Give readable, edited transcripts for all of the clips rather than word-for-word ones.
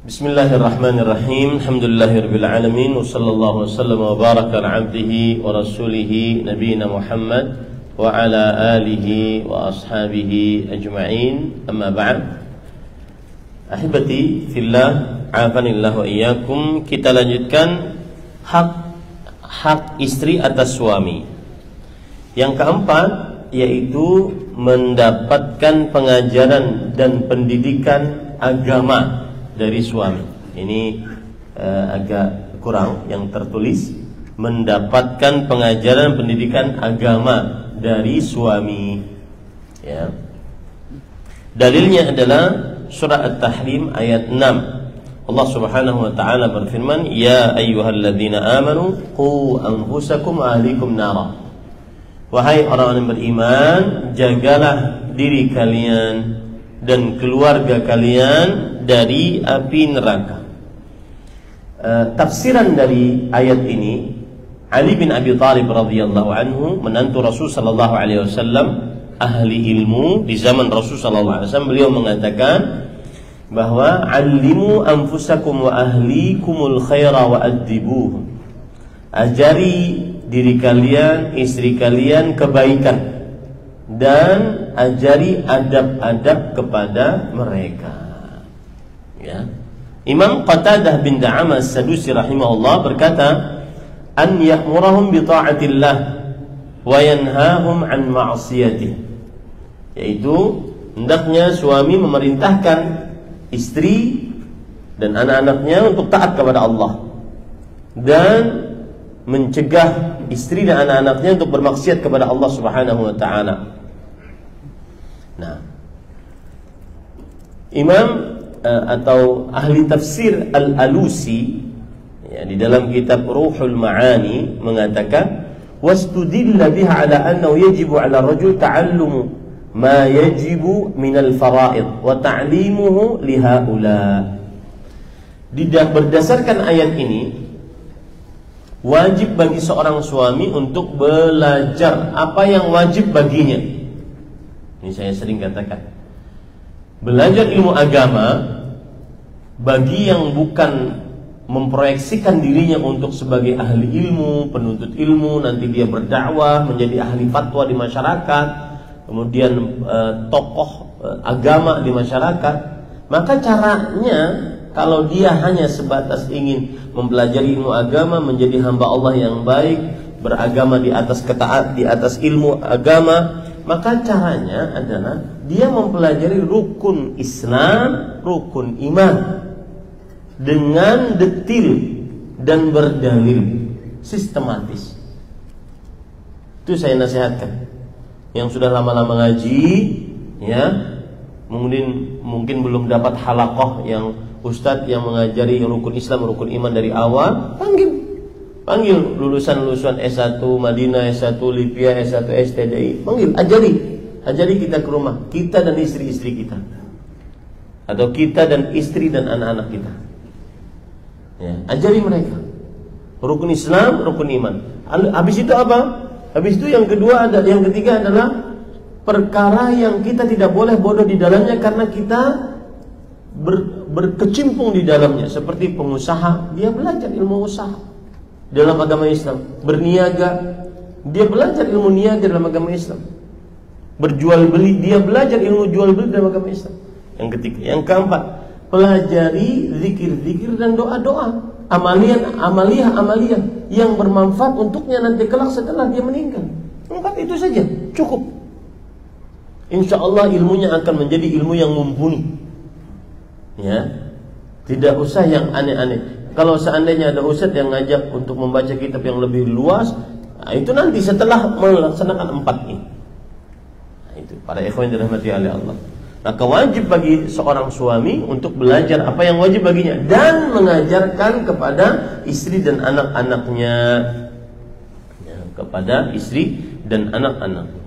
Bismillahirrahmanirrahim. Alhamdulillahirabbil alamin wa sallallahu wasallam wa baraka ala abdihi wa rasulihi nabiyina Muhammad wa ala alihi wa ashabihi ajma'in. Amma ba'd. Ahibati fillah, afanillah wa iyyakum. Kita lanjutkan hak istri atas suami. Yang keempat yaitu mendapatkan pengajaran dan pendidikan agama dari suami. Ini agak kurang yang tertulis, mendapatkan pengajaran pendidikan agama dari suami. Ya. Dalilnya adalah surah At-Tahrim ayat 6. Allah Subhanahu wa taala berfirman, "Ya ayyuhalladzina amanu qu anfusakum wa ahlikum nara." Wahai orang yang beriman, jagalah diri kalian dan keluarga kalian dari api neraka. Tafsiran dari ayat ini, Ali bin Abi Thalib radhiyallahu anhu, menantu Rasul sallallahu alaihi wasallam, ahli ilmu di zaman Rasul sallallahu alaihi wasallam, beliau mengatakan bahwa allimu anfusakum wa ahlikumul khaira wa addibuhum. Ajari diri kalian, istri kalian kebaikan dan ajari adab-adab kepada mereka. Ya. Imam Qatadah bin Da'amah As-Sadusi rahimahullah berkata, an ya'murahum bi ta'atillah wa yanhahum an ma'siyatih. Yaitu hendaknya suami memerintahkan istri dan anak-anaknya untuk taat kepada Allah dan mencegah istri dan anak-anaknya untuk bermaksiat kepada Allah Subhanahu wa taala. Nah, Imam atau ahli tafsir Al-Alusi, ya, di dalam kitab Ruhul Ma'ani mengatakan, wastudilla biha ala annahu yajibu ala rajul ta'allumu ma yajibu minal fara'id wa ta'limuhu lihaula. Berdasarkan ayat ini, wajib bagi seorang suami untuk belajar apa yang wajib baginya. Ini saya sering katakan, belajar ilmu agama bagi yang bukan memproyeksikan dirinya untuk sebagai ahli ilmu, penuntut ilmu, nanti dia berdakwah menjadi ahli fatwa di masyarakat, kemudian tokoh agama di masyarakat. Maka caranya, kalau dia hanya sebatas ingin mempelajari ilmu agama, menjadi hamba Allah yang baik, beragama di atas di atas ilmu agama, maka caranya adalah dia mempelajari rukun Islam, rukun iman dengan detil dan berdalil, sistematis. Itu saya nasihatkan. Yang sudah lama-lama ngaji, ya, mungkin belum dapat halaqah yang ustadz yang mengajari rukun Islam, rukun iman dari awal, panggil lulusan S1 Madinah, S1 Libya, S1 STDI, panggil, ajari kita ke rumah, kita dan istri-istri kita, atau kita dan istri dan anak-anak kita. Ya, ajari mereka rukun Islam, rukun iman. Habis itu apa? Habis itu yang ketiga adalah perkara yang kita tidak boleh bodoh di dalamnya karena kita berkecimpung di dalamnya. Seperti pengusaha, dia belajar ilmu usaha dalam agama Islam. Berniaga, dia belajar ilmu niaga dalam agama Islam. Berjual beli, dia belajar ilmu jual beli dalam agama Islam. Yang ketiga. Yang keempat, pelajari zikir-zikir dan doa-doa, amaliyah yang bermanfaat untuknya nanti kelak setelah dia meninggal. Empat itu saja cukup. Insya Allah ilmunya akan menjadi ilmu yang mumpuni. Ya, tidak usah yang aneh-aneh. Kalau seandainya ada ustadz yang ngajak untuk membaca kitab yang lebih luas, nah itu nanti setelah melaksanakan 4 ini. Nah, itu para ikhwan yang dirahmati oleh Allah. Maka wajib bagi seorang suami untuk belajar apa yang wajib baginya dan mengajarkan kepada istri dan anak-anaknya. Ya, kepada istri dan anak-anaknya.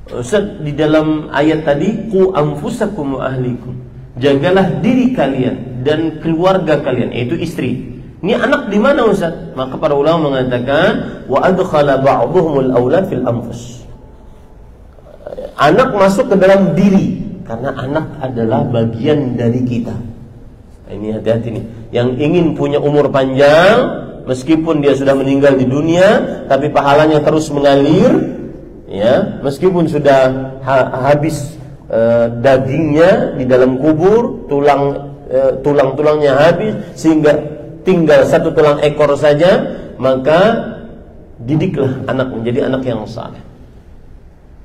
Ustaz, di dalam ayat tadi, qu anfusakum wa ahlikum, jagalah diri kalian dan keluarga kalian, yaitu istri. Ini anak di mana Ustaz? Maka para ulama mengatakan, wa adkhala ba'dhumul aulad fil anfus. Anak masuk ke dalam diri karena anak adalah bagian dari kita. Ini hati-hati nih. Yang ingin punya umur panjang, meskipun dia sudah meninggal di dunia, tapi pahalanya terus mengalir, ya, meskipun sudah habis dagingnya di dalam kubur, tulang-tulangnya habis, sehingga tinggal satu tulang ekor saja, maka didiklah anak menjadi anak yang saleh.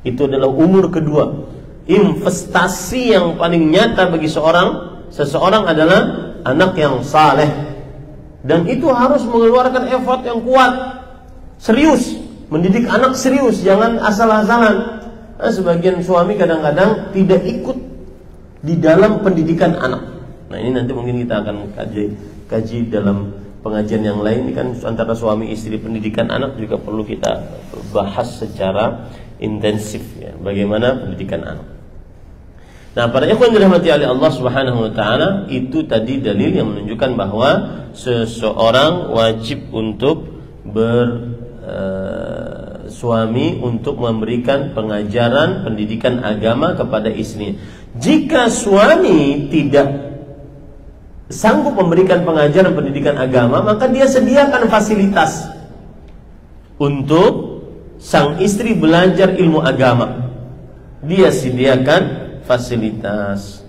Itu adalah umur kedua. Investasi yang paling nyata bagi seseorang adalah anak yang saleh. Dan itu harus mengeluarkan effort yang kuat, serius, mendidik anak serius, jangan asal-asalan. Nah, sebagian suami kadang-kadang tidak ikut di dalam pendidikan anak. Nah, ini nanti mungkin kita akan kaji dalam pengajian yang lain. Ini kan antara suami istri, pendidikan anak juga perlu kita bahas secara intensif, ya, bagaimana pendidikan anak. Nah, para ikhwan dirahmati oleh Allah Subhanahu wa taala, itu tadi dalil yang menunjukkan bahwa seseorang wajib untuk bersuami untuk memberikan pengajaran pendidikan agama kepada istrinya. Jika suami tidak sanggup memberikan pengajaran pendidikan agama, maka dia sediakan fasilitas untuk sang istri belajar ilmu agama. Dia sediakan fasilitas.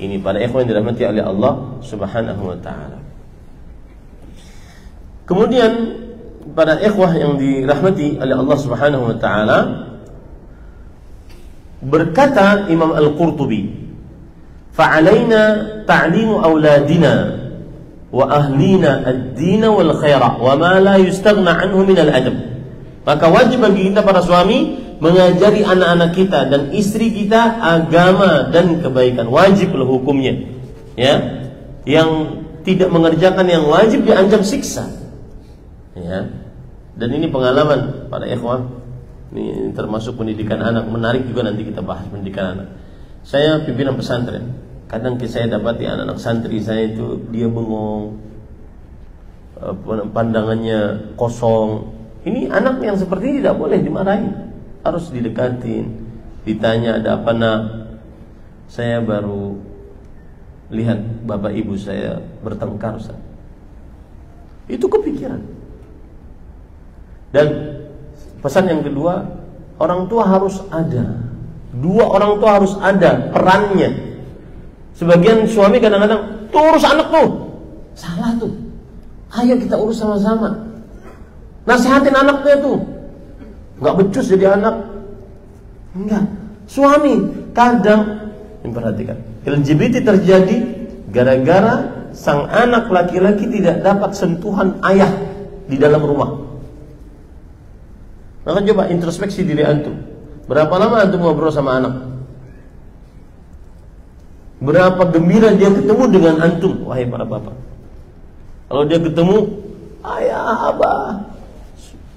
Ini para ikhwan yang dirahmati oleh Allah Subhanahu wa taala. Kemudian para ikhwah yang dirahmati oleh Allah Subhanahu wa taala, berkata Imam Al-Qurtubi, "Fa'alaina ta'limu auladina wa ahlina ad-din wal khaira wa ma la yustaghna anhu min al-adab." Maka wajib bagi kita para suami mengajari anak-anak kita dan istri kita agama dan kebaikan. Wajiblah hukumnya, ya. Yang tidak mengerjakan yang wajib diancam siksa, ya. Dan ini pengalaman para ikhwah. Ini termasuk pendidikan anak. Menarik juga, nanti kita bahas pendidikan anak. Saya pimpinan pesantren. Kadang saya dapati anak-anak santri saya itu dia bengong, pandangannya kosong. Ini anak yang seperti ini tidak boleh dimarahi, harus didekatin, ditanya ada apa nak. Saya baru lihat bapak ibu saya bertengkar, Ustaz. Itu kepikiran. Dan pesan yang kedua, orang tua harus ada. Dua orang tua harus ada perannya. Sebagian suami kadang-kadang tuh urus anak tuh, salah tuh. Ayo kita urus sama-sama. Nasihatin anaknya tuh. Nggak becus jadi anak. Enggak. Suami kadang, ini perhatikan, LGBT terjadi gara-gara sang anak laki-laki tidak dapat sentuhan ayah di dalam rumah. Maka coba introspeksi diri antum. Berapa lama antum ngobrol sama anak? Berapa gembira dia ketemu dengan antum, wahai para bapak? Kalau dia ketemu, ayah, abah,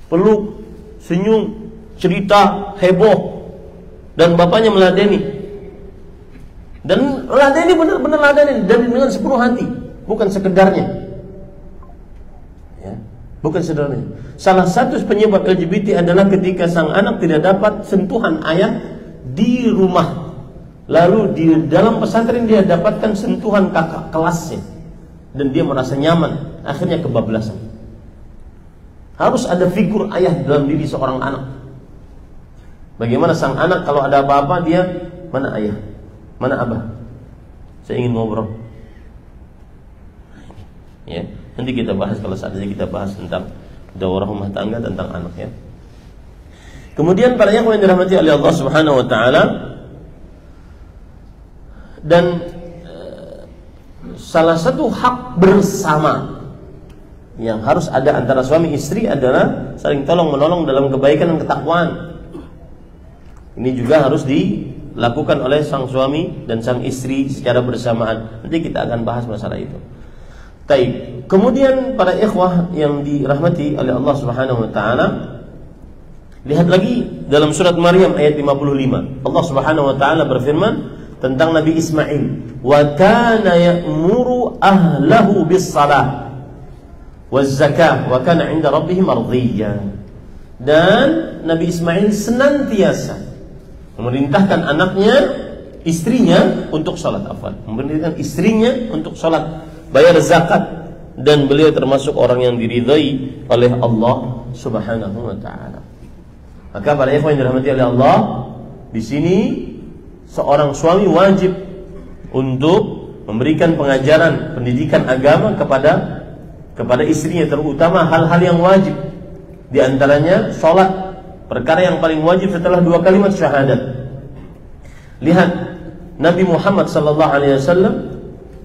peluk, senyum, cerita, heboh, dan bapaknya meladeni. Dan meladeni, benar-benar meladeni, dan dengan sepenuh hati, bukan sekedarnya, ya, bukan sekedarnya. Salah satu penyebab LGBT adalah ketika sang anak tidak dapat sentuhan ayah di rumah, lalu di dalam pesantren dia dapatkan sentuhan kakak kelasnya, dan dia merasa nyaman, akhirnya kebablasan. Harus ada figur ayah dalam diri seorang anak. Bagaimana sang anak kalau ada apa-apa dia, mana ayah, mana abah, saya ingin ngobrol. Ya, nanti kita bahas kalau saatnya kita bahas tentang daurah rumah tangga, tentang anak, ya. Kemudian para yang dirahmati oleh Allah Subhanahu wa taala, dan salah satu hak bersama yang harus ada antara suami istri adalah saling tolong menolong dalam kebaikan dan ketakwaan. Ini juga harus dilakukan oleh sang suami dan sang istri secara bersamaan. Nanti kita akan bahas masalah itu. Baik. Kemudian para ikhwah yang dirahmati oleh Allah Subhanahu wa taala, lihat lagi dalam surat Maryam ayat 55. Allah Subhanahu wa taala berfirman tentang Nabi Ismail, "Wa kana ya'muru ahlahu bis-shalah waz-zakah wa kana 'inda rabbih mardiyya." Dan Nabi Ismail senantiasa memerintahkan anaknya, istrinya untuk salat, memerintahkan istrinya untuk salat, bayar zakat, dan beliau termasuk orang yang diridhai oleh Allah Subhanahu wa taala. Maka para ikhwan yang dirahmati oleh Allah, di sini seorang suami wajib untuk memberikan pengajaran pendidikan agama kepada istrinya, terutama hal-hal yang wajib. Di antaranya salat, perkara yang paling wajib setelah 2 kalimat syahadat. Lihat Nabi Muhammad sallallahu alaihi wasallam,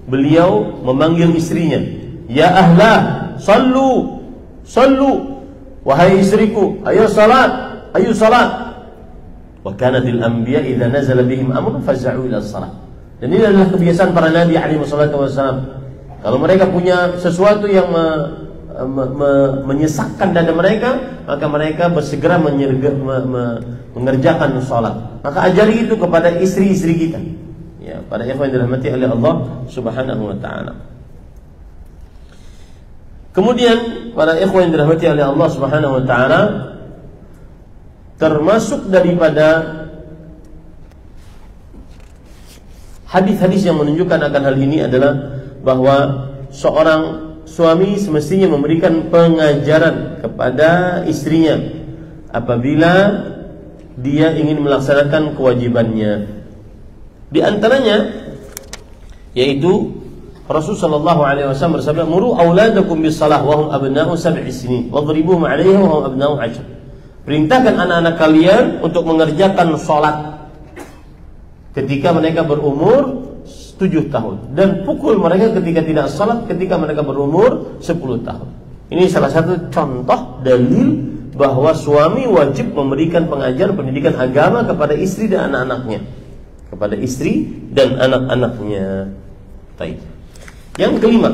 beliau memanggil istrinya, "Ya ahlah, sallu, sallu." Wahai istriku, ayo salat, ayo salat. Wa kanatil anbiya idza nazala bihim amrun faz'u ila shalah. Dan ini adalah kebiasaan para nabi alaihi wassalatu wassalam. Kalau mereka punya sesuatu yang menyesakkan dada mereka, maka mereka bersegera mengerjakan salat. Maka ajari itu kepada istri-istri kita. Ya, para ikhwan dirahmati oleh Allah Subhanahu wa taala. Kemudian para ikhwan dirahmati oleh Allah Subhanahu wa taala, termasuk daripada hadis-hadis yang menunjukkan akan hal ini adalah bahwa seorang suami semestinya memberikan pengajaran kepada istrinya apabila dia ingin melaksanakan kewajibannya. Di antaranya yaitu Rasulullah sallallahu alaihi wasallam bersabda, "Muru auladakum bis-shalah wa hum abna'u 7 sinin wadribuhum 'alaiha wa hum abna'u 10." Perintahkan anak-anak kalian untuk mengerjakan salat ketika mereka berumur 7 tahun, dan pukul mereka ketika tidak salat ketika mereka berumur 10 tahun. Ini salah satu contoh dalil bahwa suami wajib memberikan pengajaran pendidikan agama kepada istri dan anak-anaknya. Kepada istri dan anak-anaknya. Baik. Yang kelima,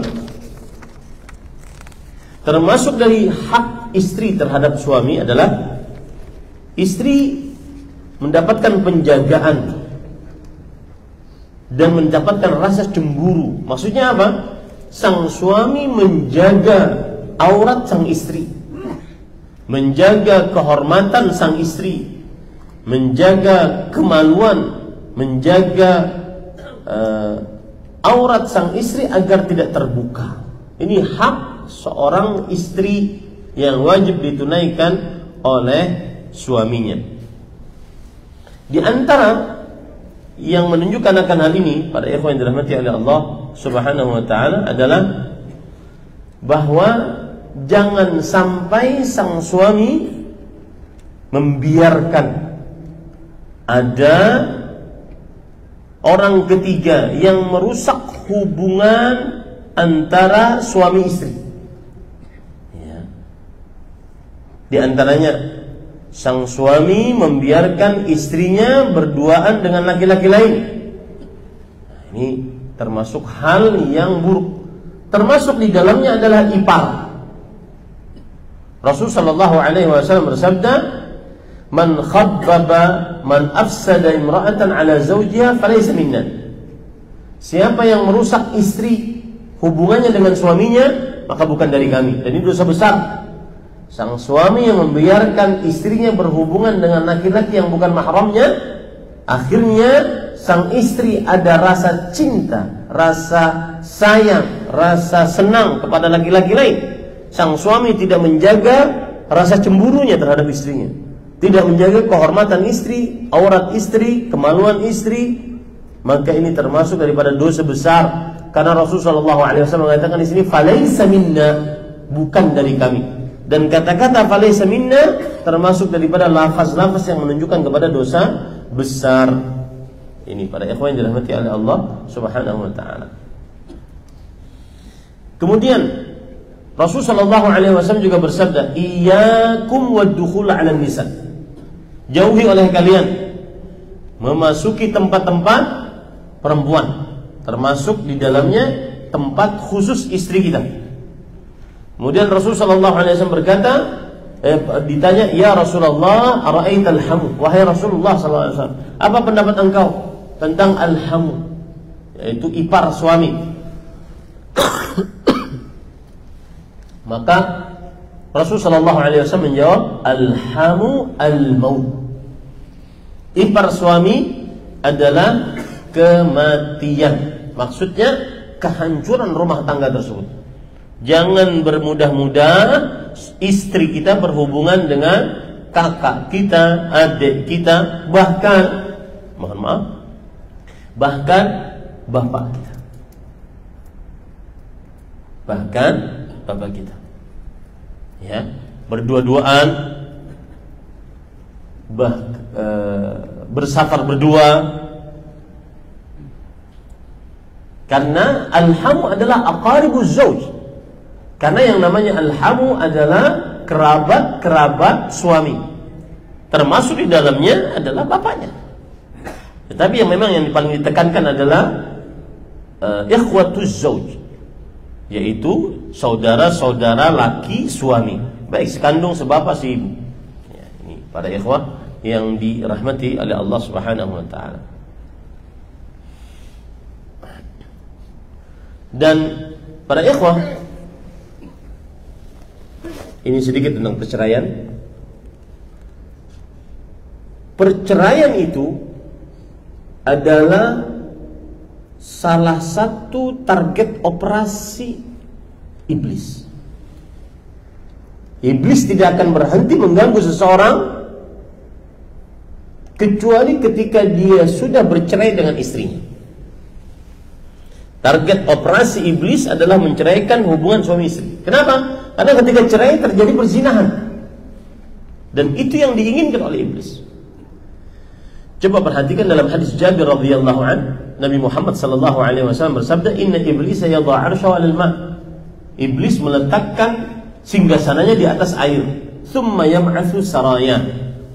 termasuk dari hak istri terhadap suami adalah istri mendapatkan penjagaan dan mendapatkan rasa cemburu. Maksudnya apa? Sang suami menjaga aurat sang istri, menjaga kehormatan sang istri, menjaga kemaluan, menjaga aurat sang istri agar tidak terbuka. Ini hak seorang istri yang wajib ditunaikan oleh suaminya. Di antara yang menunjukkan akan hal ini, para ikhwan yang dirahmati oleh Allah Subhanahu wa taala, adalah bahwa jangan sampai sang suami membiarkan ada orang ketiga yang merusak hubungan antara suami istri. Ya. Di antaranya, sang suami membiarkan istrinya berduaan dengan laki-laki lain. Nah, ini termasuk hal yang buruk. Termasuk di dalamnya adalah ipar. Rasul sallallahu alaihi wasallam bersabda, "Man khabbaba man afsada imra'atan ala zawjiha falaysa minna." Siapa yang merusak istri hubungannya dengan suaminya, maka bukan dari kami. Dan ini dosa besar. Sang suami yang membiarkan istrinya berhubungan dengan laki-laki yang bukan mahramnya, akhirnya sang istri ada rasa cinta, rasa sayang, rasa senang kepada laki-laki lain. Sang suami tidak menjaga rasa cemburunya terhadap istrinya, tidak menjaga kehormatan istri, aurat istri, kemaluan istri, maka ini termasuk daripada dosa besar. Karena Rasulullah SAW mengatakan di sini, "Falaysa minna," bukan dari kami. Dan kata-kata "falaysa minna" termasuk daripada lafaz-lafaz yang menunjukkan kepada dosa besar. Ini para ikhwan yang dirahmati oleh Allah Subhanahu wa taala. Kemudian Rasul sallallahu alaihi wasallam juga bersabda, "Iyyakum wad-dukhul 'ala nisa." Jauhi oleh kalian memasuki tempat-tempat perempuan, termasuk di dalamnya tempat khusus istri kita. Kemudian Rasul sallallahu alaihi wasallam berkata, ditanya, "Ya Rasulullah, ara'aital hamu?" Wahai Rasulullah sallallahu alaihi wasallam, apa pendapat engkau tentang al-hamu, yaitu ipar suami? Maka Rasul sallallahu alaihi wasallam menjawab, "Al-hamu al-maut." Ipar suami adalah kematian. Maksudnya kehancuran rumah tangga tersebut. Jangan bermudah-mudah istri kita berhubungan dengan kakak kita, adik kita, bahkan mohon maaf, bahkan bapak kita. Bahkan bapak kita. Ya, berdua-duaan, bersafar berdua. Karena alhamu adalah aqaribuz zauj. Karena yang namanya alhamu adalah kerabat suami. Termasuk di dalamnya adalah bapaknya. Tetapi yang memang yang paling ditekankan adalah ikhwatuz zauj, yaitu saudara-saudara laki suami, baik sekandung sebapa seibu. Ya, ini para ikhwah yang dirahmati oleh Allah Subhanahu wa taala. Dan para ikhwah, ini sedikit tentang perceraian. Perceraian itu adalah salah satu target operasi iblis. Iblis tidak akan berhenti mengganggu seseorang kecuali ketika dia sudah bercerai dengan istrinya. Target operasi iblis adalah menceraikan hubungan suami istri. Kenapa? Karena ketika cerai terjadi perzinahan. Dan itu yang diinginkan oleh iblis. Coba perhatikan dalam hadis Jabir radhiyallahu an, Nabi Muhammad sallallahu alaihi wasallam bersabda, "Inna iblisa yadha 'arsyahu 'alal ma'." Iblis meletakkan singgasananya di atas air. Tsumma yab'atsu saraya.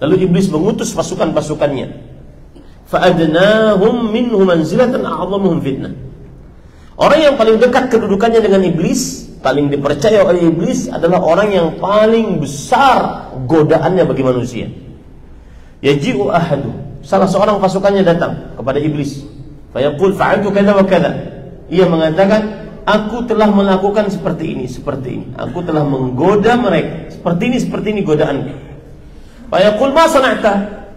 Lalu iblis mengutus pasukan-pasukannya. Fa adnahum minhu manzilatan a'dhamuhum fitnah. Orang yang paling dekat kedudukannya dengan iblis, paling dipercaya oleh iblis adalah orang yang paling besar godaannya bagi manusia. Yaji'u ahadu, salah seorang pasukannya datang kepada iblis. Fayaqul fa'altu kadza wa kadza. Ia mengatakan, aku telah melakukan seperti ini, seperti ini. Aku telah menggoda mereka. Seperti ini godaanku. Fayaqul ma sana'ta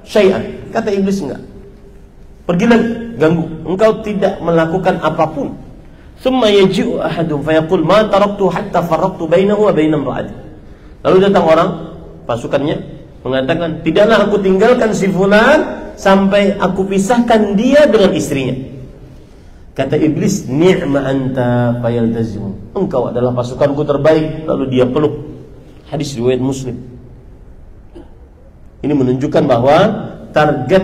syai'an. Kata iblis, enggak. Pergi lagi, ganggu. Engkau tidak melakukan apapun. Thumma yaji'u ahadum fayaqul ma taraktu hatta farraqtu bainahu wa baina imra'ati. Lalu datang orang, pasukannya mengatakan, tidaklah aku tinggalkan si fulan sampai aku pisahkan dia dengan istrinya. Kata iblis, ni'ma anta fayaltazimu. Engkau adalah pasukanku terbaik. Lalu dia peluk. Hadis riwayat Muslim. Ini menunjukkan bahwa target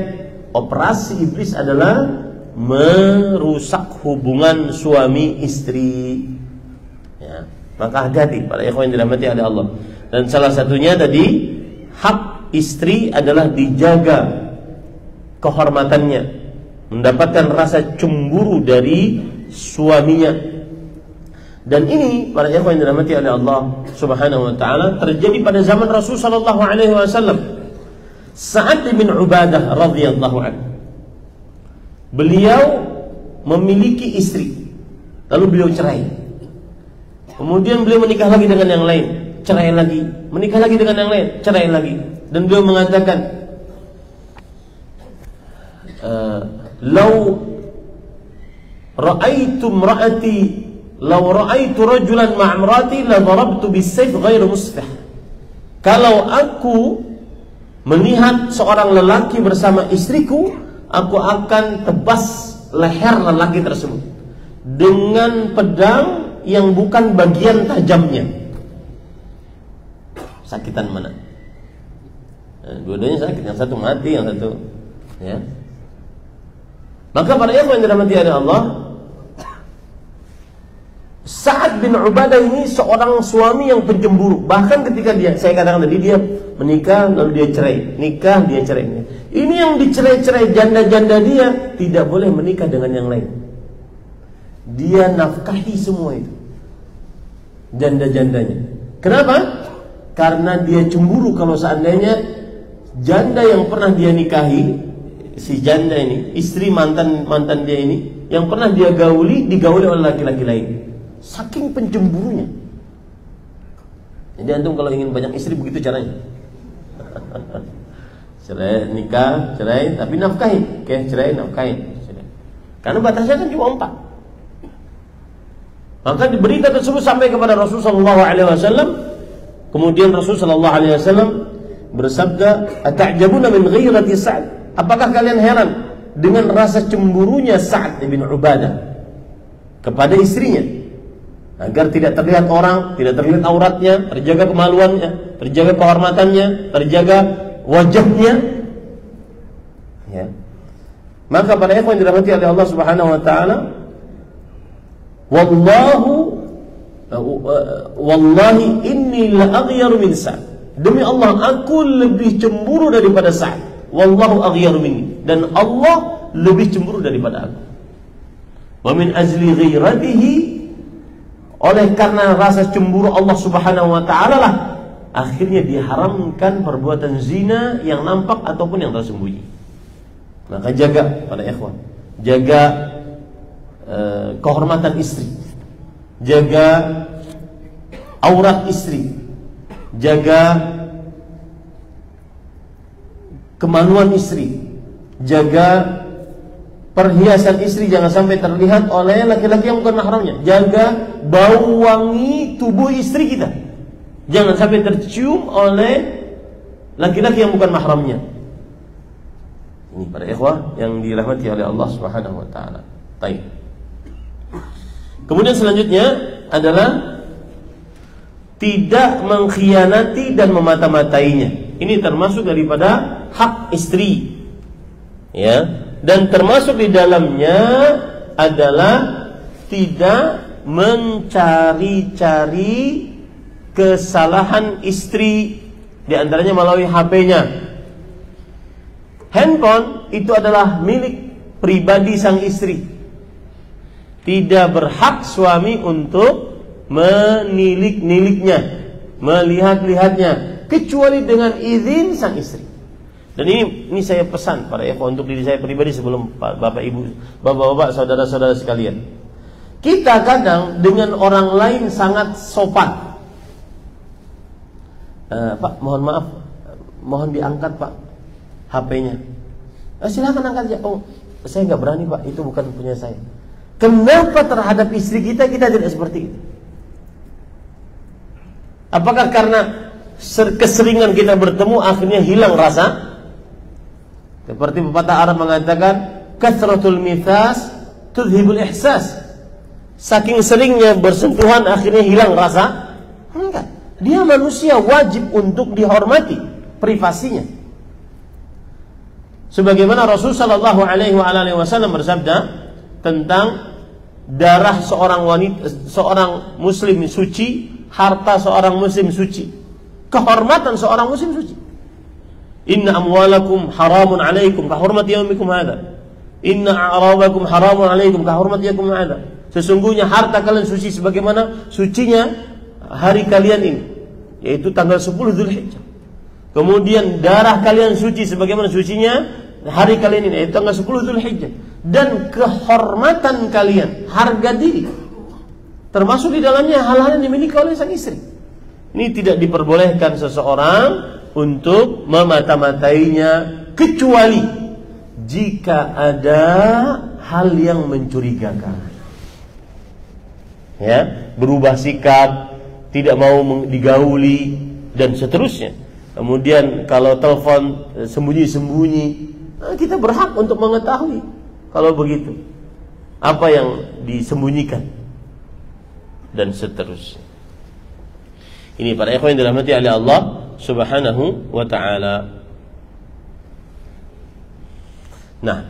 operasi iblis adalah merusak hubungan suami istri. Ya, maka hati-hati para ikhwan yang dirahmati oleh Allah. Dan salah satunya tadi, hak istri adalah dijaga kehormatannya, mendapatkan rasa cemburu dari suaminya. Dan ini para ikhwan yang dirahmati oleh Allah Subhanahu wa taala terjadi pada zaman Rasul sallallahu alaihi wasallam. Sa'ad bin Ubadah radhiyallahu anhu, beliau memiliki istri, lalu beliau cerai. Kemudian beliau menikah lagi dengan yang lain, cerai lagi, menikah lagi dengan yang lain, cerai lagi. Dan beliau mengatakan, "Lau ra'aitu imra'ati, lau ra'aitu rajulan ma'amrati la darabtu bis-sayf ghairu musfih." Kalau aku melihat seorang lelaki bersama istriku, aku akan tebas leher lelaki tersebut dengan pedang yang bukan bagian tajamnya. Sakitan mana? Dua-duanya sakit, yang satu mati, yang satu ya. Maka para ikhwan yang dirahmati oleh Allah, Sa'ad bin Ubadah ini seorang suami yang pencemburu. Bahkan ketika saya katakan tadi, dia menikah lalu dia cerai, nikah dia cerai. Ini yang dicerai-cerai janda-janda dia tidak boleh menikah dengan yang lain. Dia nafkahi semua itu, janda-jandanya. Kenapa? Karena dia cemburu kalau seandainya janda yang pernah dia nikahi, si janda ini, istri mantan dia ini, yang pernah dia digauli oleh laki-laki lain. Saking pencemburunya. Jadi antum kalau ingin banyak istri begitu caranya. Cerai, nikah, cerai, tapi nafkahi. Oke, cerai, nafkahi. Karena batasnya kan cuma 4. Maka berita tersebut sampai kepada Rasulullah SAW. Kemudian Rasulullah SAW bersabda, "Ata'jabuna min ghairati Sa'd?" Apakah kalian heran dengan rasa cemburunya Sa'd bin Ubadah kepada istrinya, agar tidak terlihat orang, tidak terlihat auratnya, terjaga kemaluannya, terjaga kehormatannya, terjaga wajahnya. Ya. Maka para ikhwan yang dirahmati oleh Allah Subhanahu wa taala, wallahi inni la aghyaru min Sa'd. Demi Allah, aku lebih cemburu daripada Sa'd. Wallahu aghyaru minni, dan Allah lebih cemburu daripada aku. Wa min ajli ghairatihi, oleh karena rasa cemburu Allah Subhanahu wa taala lah akhirnya diharamkan perbuatan zina yang nampak ataupun yang tersembunyi. Maka jaga pada ikhwan, jaga kehormatan istri, jaga aurat istri, jaga kemaluan istri, jaga perhiasan istri jangan sampai terlihat oleh laki-laki yang bukan mahramnya. Jaga bau wangi tubuh istri kita, jangan sampai tercium oleh laki-laki yang bukan mahramnya. Ini para ikhwah yang dirahmati oleh Allah Subhanahu wa taala. Baik. Kemudian selanjutnya adalah tidak mengkhianati dan memata-matainya. Ini termasuk daripada hak istri. Ya, dan termasuk di dalamnya adalah tidak mencari-cari kesalahan istri, di antaranya melalui HP-nya. Handphone itu adalah milik pribadi sang istri. Tidak berhak suami untuk menilik-niliknya, melihat-lihatnya, kecuali dengan izin sang istri. Dan ini saya pesan pada ikhwan untuk diri saya pribadi sebelum Bapak Ibu, Bapak-bapak, saudara-saudara sekalian. Kita kadang dengan orang lain sangat sopan. Pak, mohon maaf, mohon diangkat Pak HP-nya. Silakan angkat ya. Oh, saya nggak berani Pak, itu bukan punya saya. Kenapa terhadap istri kita tidak seperti itu? Apakah karena keseringan kita bertemu akhirnya hilang rasa? Seperti pepatah Arab mengatakan, kathratul mithas tudhibul ihsas. Saking seringnya bersentuhan akhirnya hilang rasa? Enggak. Dia manusia, wajib untuk dihormati privasinya. Sebagaimana Rasul sallallahu alaihi wasallam bersabda tentang darah seorang wanita, seorang muslim suci, harta seorang muslim suci, kehormatan seorang muslim suci. Inna amwalakum haramun alaikum ka hurmati yaumikum hadza. Inna a'radakum haramun alaikum ka hurmati yaumikum hadza. Sesungguhnya harta kalian suci sebagaimana sucinya hari kalian ini, yaitu tanggal 10 Dzulhijjah. Kemudian darah kalian suci sebagaimana sucinya hari kalian ini, yaitu tanggal 10 Dzulhijjah. Dan kehormatan kalian, harga diri, termasuk di dalamnya hal-hal yang dimiliki oleh sang istri. Ini tidak diperbolehkan seseorang untuk memata-matainya, kecuali jika ada hal yang mencurigakan. Ya, berubah sikap, tidak mau digauli dan seterusnya. Kemudian kalau telepon sembunyi-sembunyi, kita berhak untuk mengetahui kalau begitu apa yang disembunyikan dan seterusnya. Ini para ikhwan yang dirahmati oleh Allah Subhanahu wa ta'ala. Nah,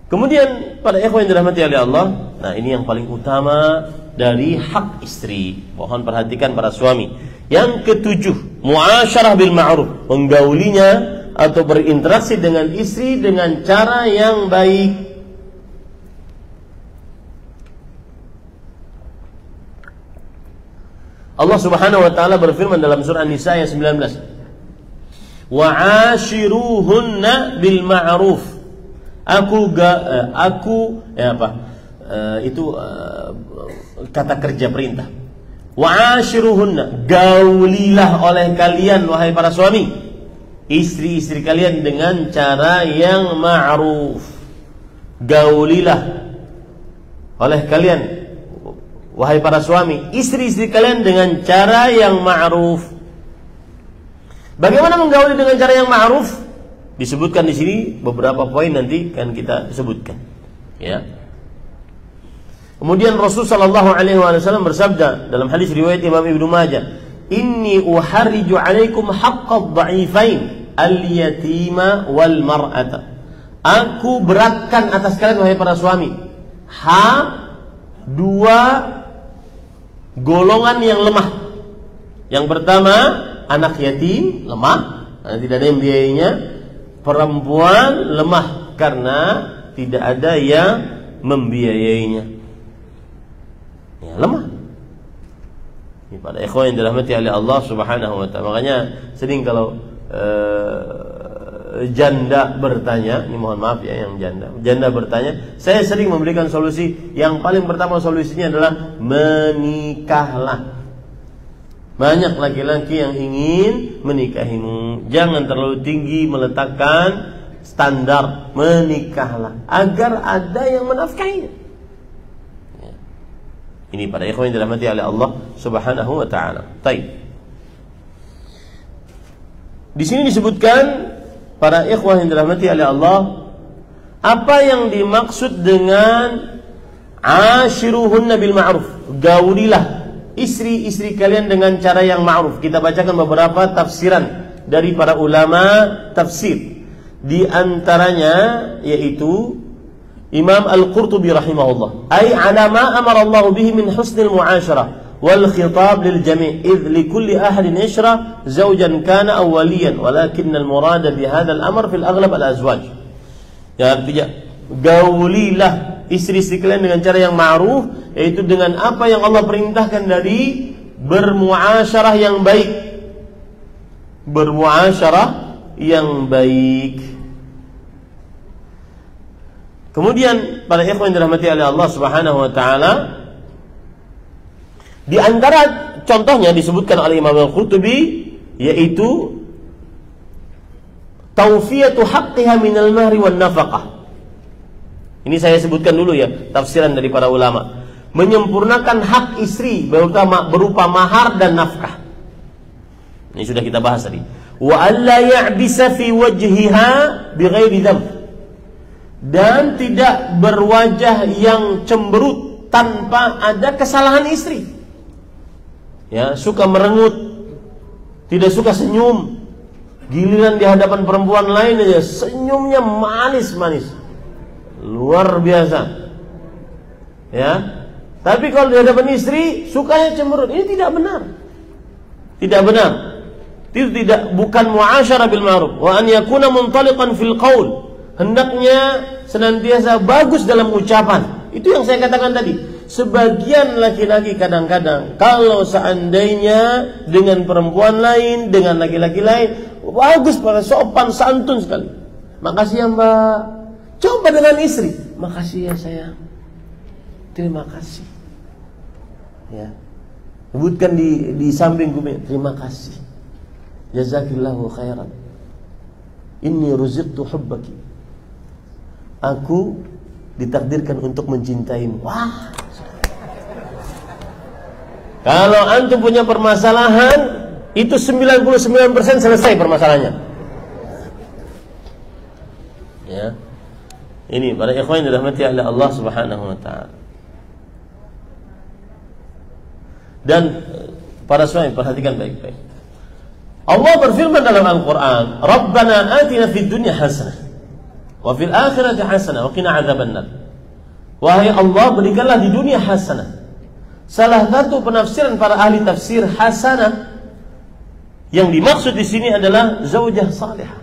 kemudian para ikhwan yang dirahmati oleh Allah, nah ini yang paling utama dari hak istri. Mohon perhatikan para suami. Yang ketujuh, muasyarah bil ma'ruf, menggaulinya atau berinteraksi dengan istri dengan cara yang baik. Allah Subhanahu wa taala berfirman dalam surah An-Nisa ayat 19. Wa'ashiruhunna bil ma'ruf. Kata kerja perintah. Wa'ashiruhunna, gaulilah oleh kalian wahai para suami istri-istri kalian dengan cara yang ma'ruf. Gaulilah oleh kalian wahai para suami, istri-istri kalian dengan cara yang ma'ruf. Bagaimana menggauli dengan cara yang ma'ruf? Disebutkan di sini beberapa poin, nanti kan kita sebutkan. Ya. Kemudian Rasul sallallahu alaihi wasallam bersabda dalam hadis riwayat Imam Ibnu Majah, "Inni uharriju 'alaikum haqqad dha'ifain, al-yatima wal mar'ata." Aku beratkan atas kalian wahai para suami dua golongan yang lemah. Yang pertama, anak yatim lemah, tidak ada yang membiayainya. Perempuan lemah karena tidak ada yang membiayainya. Ya, lemah. Ini pada ikhwan yang dirahmati oleh Allah Subhanahu wa taala. Makanya sering kalau janda bertanya, ini mohon maaf ya yang janda bertanya, saya sering memberikan solusi. Yang paling pertama solusinya adalah menikahlah. Banyak laki-laki yang ingin menikahimu. Jangan terlalu tinggi meletakkan standar, menikahlah agar ada yang menafkahinya. Ya. Ini para ikhwan yang dirahmati oleh Allah Subhanahu wa taala. Baik. Di sini disebutkan para ikhwah yang dirahmati oleh Allah, apa yang dimaksud dengan ashiruhunna bil ma'ruf? Gaulilah istri-istri kalian dengan cara yang ma'ruf. Kita bacakan beberapa tafsiran dari para ulama tafsir. Di antaranya yaitu Imam Al-Qurtubi rahimahullah, ay ala ma amara Allah bihi min husnil mu'asyarah wal khitab lil jami' idh li kulli ahadin ishra zawjan kana aw waliyan walakin al murad bi hadha al amr fil aghlab al azwaj. Ya, artinya gaulilah istri-istri kalian dengan cara yang ma'ruf, yaitu dengan apa yang Allah perintahkan dari bermuasyarah yang baik. Bermuasyarah yang baik. Kemudian para ikhwan yang dirahmati oleh Allah Subhanahu wa taala, di antara contohnya disebutkan oleh Imam Al-Qurtubi, yaitu tawfiyatu haqqiha minal mahri wan nafaqah. Ini saya sebutkan dulu ya, tafsiran dari para ulama. Menyempurnakan hak istri berupa mahar dan nafkah. Ini sudah kita bahas tadi. Wa alla ya'bisa fi wajhiha bighairi dzam. Dan tidak berwajah yang cemberut tanpa ada kesalahan istri. Ya, suka merengut, tidak suka senyum. Giliran di hadapan perempuan lain aja senyumnya manis-manis, luar biasa. Ya, tapi kalau di hadapan istri sukanya cemberut. Ini tidak benar. Tidak benar. Itu bukan muasyarah bil ma'ruf. Wa an yakuna muntaliqan fil qaul. Hendaknya senantiasa bagus dalam ucapan. Itu yang saya katakan tadi. Sebagian laki-laki kadang-kadang kalau seandainya dengan perempuan lain, dengan laki-laki lain, bagus, pada sopan, santun sekali. Makasih ya mbak. Coba dengan istri, makasih ya sayang, terima kasih. Ya, sebutkan di samping bumi, terima kasih, jazakillahu khairan, inni ruziqtu hubbaki, aku ditakdirkan untuk mencintaimu. Wah, kalau antum punya permasalahan, itu 99% selesai permasalahannya. Ya. Ini para ikhwan yang dirahmati oleh Allah Subhanahu wa taala. Dan para suami perhatikan baik-baik. Allah berfirman dalam Al-Qur'an, "Rabbana atina fid dunya hasanah wa fil akhirati hasanah wa qina adzabannar." Wahai Allah, berikanlah di dunia hasanah. Salah satu penafsiran para ahli tafsir, hasanah yang dimaksud di sini adalah zaujah salihah.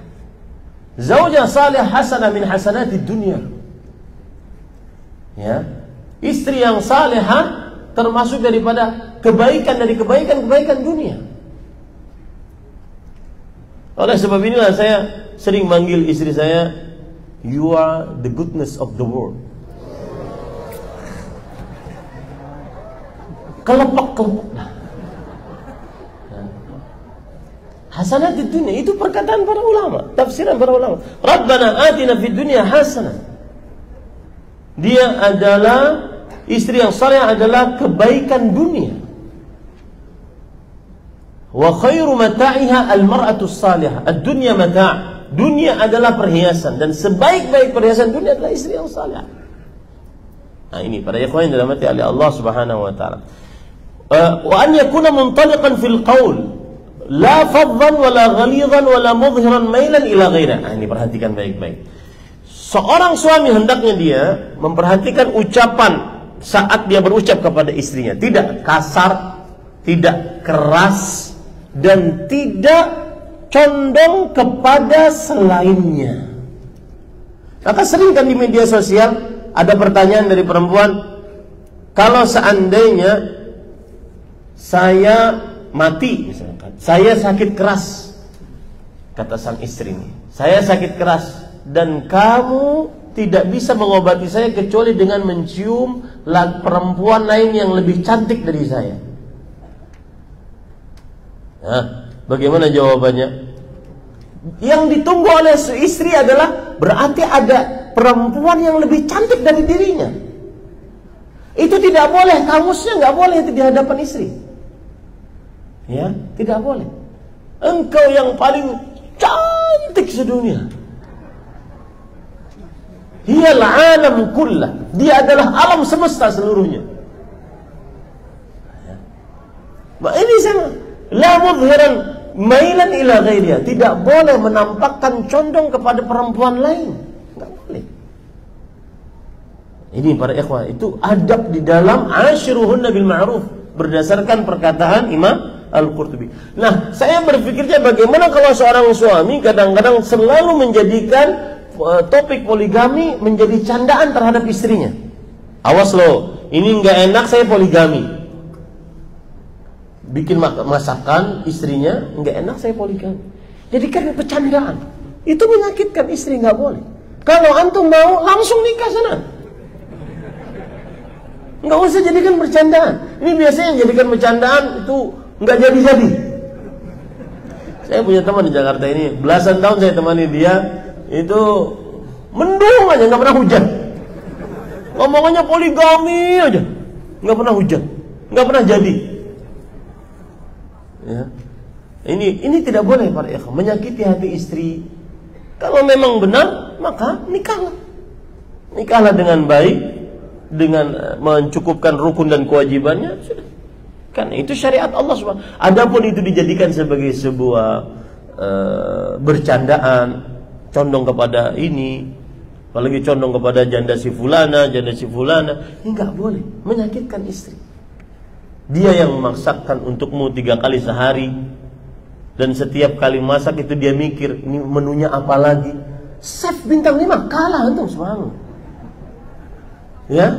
Zaujah salihah hasanah min hasanatid dunya. Ya, istri yang salihah termasuk daripada kebaikan dari kebaikan dunia. Oleh sebab inilah saya sering manggil istri saya, "You are the goodness of the world." Kelepek-kelepek dah. Hasanah di dunia, itu perkataan para ulama, tafsiran para ulama. Rabbana atina fid dunya hasanah. Dia adalah Istri yang saleh adalah kebaikan dunia. Wa khairu mata'iha al-mar'atu salihah. Ad-dunya mata'. Dunia adalah perhiasan, dan sebaik-baik perhiasan dunia adalah istri yang saleh. Nah, ini para ikhwan yang dirahmati oleh Allah Subhanahu wa taala. Wa an yakuna muntaliqan fil qaul, la faddan wala ghalidhan wala mudhiran mailan ila ghairihi. Nah, ini perhatikan baik-baik. Seorang suami hendaknya dia memperhatikan ucapan saat dia berucap kepada istrinya, tidak kasar, tidak keras, dan tidak condong kepada selainnya. Maka sering kan di media sosial ada pertanyaan dari perempuan, kalau seandainya saya mati misalkan, saya sakit keras, kata sang istri ini, saya sakit keras dan kamu tidak bisa mengobati saya kecuali dengan mencium perempuan lain yang lebih cantik dari saya. Nah, bagaimana jawabannya? Yang ditunggu oleh istri adalah berarti ada perempuan yang lebih cantik dari dirinya. Itu tidak boleh, kamusnya nggak boleh itu di hadapan istri. Ya, tidak boleh. Engkau yang paling cantik sedunia. Hiyal alam kullah. Dia adalah alam semesta seluruhnya. Nah, ini sama. La mudhiran mailan ila ghairiha. Tidak boleh menampakkan condong kepada perempuan lain. Enggak boleh. Ini para ikhwah, itu adab di dalam ashiruhunna bil ma'ruf berdasarkan perkataan Imam Al-Qurtubi. Nah, saya berpikirnya bagaimana kalau seorang suami kadang-kadang selalu menjadikan topik poligami menjadi candaan terhadap istrinya. Awas loh, ini enggak enak saya poligami. Bikin masakan istrinya enggak enak saya poligami. Jadikan bercandaan. Itu menyakitkan istri, enggak boleh. Kalau antum mau langsung nikah sana. Enggak usah jadikan bercandaan. Ini biasanya yang jadikan bercandaan itu enggak jadi-jadi. Saya punya teman di Jakarta ini, belasan tahun saya temani dia, itu mendung aja, enggak pernah hujan. Ngomongannya poligami aja, enggak pernah hujan, enggak pernah jadi. Ya. Ini tidak boleh para ikhwan, menyakiti hati istri. Kalau memang benar, maka nikahlah. Nikahlah dengan baik, dengan mencukupkan rukun dan kewajibannya, sudah. Kan itu syariat Allah Subhanahu. Adapun itu dijadikan sebagai sebuah bercandaan, condong kepada ini, apalagi condong kepada janda si fulana, ini enggak boleh, menyakitkan istri. Dia yang memaksakan untukmu 3 kali sehari, dan setiap kali masak itu dia mikir ini menunya apa lagi. Chef bintang 5 kalah antum subhanallah. Ya,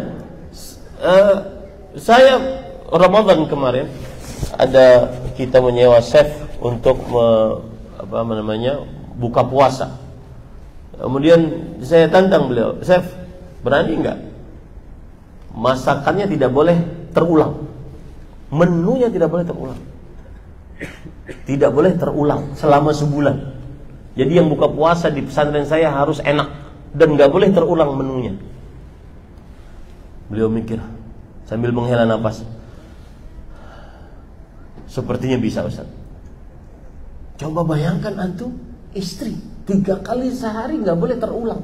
saya Ramadan kemarin ada kita menyewa chef untuk buka puasa. Kemudian saya tantang beliau, chef berani enggak? Masakannya tidak boleh terulang, menunya tidak boleh terulang, tidak boleh terulang selama sebulan. Jadi yang buka puasa di pesantren saya harus enak dan nggak boleh terulang menunya. Beliau mikir sambil menghela nafas, sepertinya bisa Ustaz. Coba bayangkan antum istri 3 kali sehari nggak boleh terulang.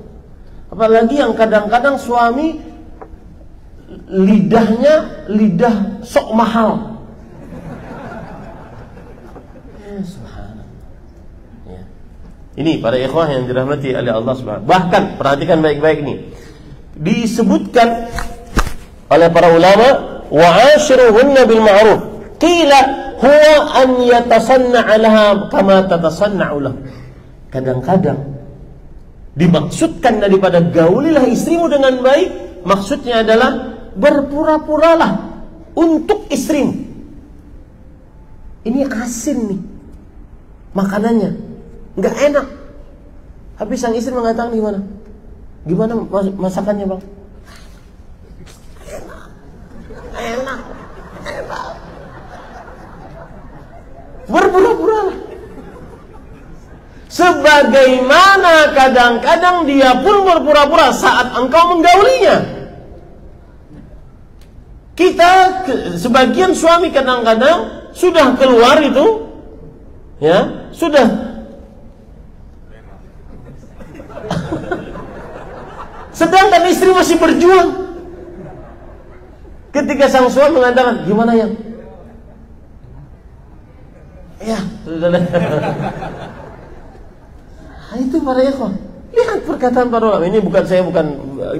Apalagi yang kadang-kadang suami lidahnya lidah sok mahal. Subhanallah. Ya. Ini para ikhwah yang dirahmati oleh Allah Subhanahu. Bahkan perhatikan baik-baik ini. Disebutkan oleh para ulama, wa ashiruhunna bil ma'ruf. Qila huwa an yatasanna'a laha kama tatasanna'u lahu. Kadang-kadang dimaksudkan daripada gaulilah istrimu dengan baik, maksudnya adalah berpura-puralah untuk istrimu. Ini asin nih makanannya, nggak enak. Habis sang istri mengatakan gimana? Gimana masakannya bang? Enak. Berpura-puralah. Sebagaimana kadang-kadang dia pun berpura-pura saat engkau menggaulinya. sebagian suami kadang-kadang sudah keluar itu, ya, sudah sedangkan istri masih berjuang. Ketika sang suami mengatakan, gimana ya? Ya, sudah. Itu para ikhwan. Lihat perkataan para ulama. Ini bukan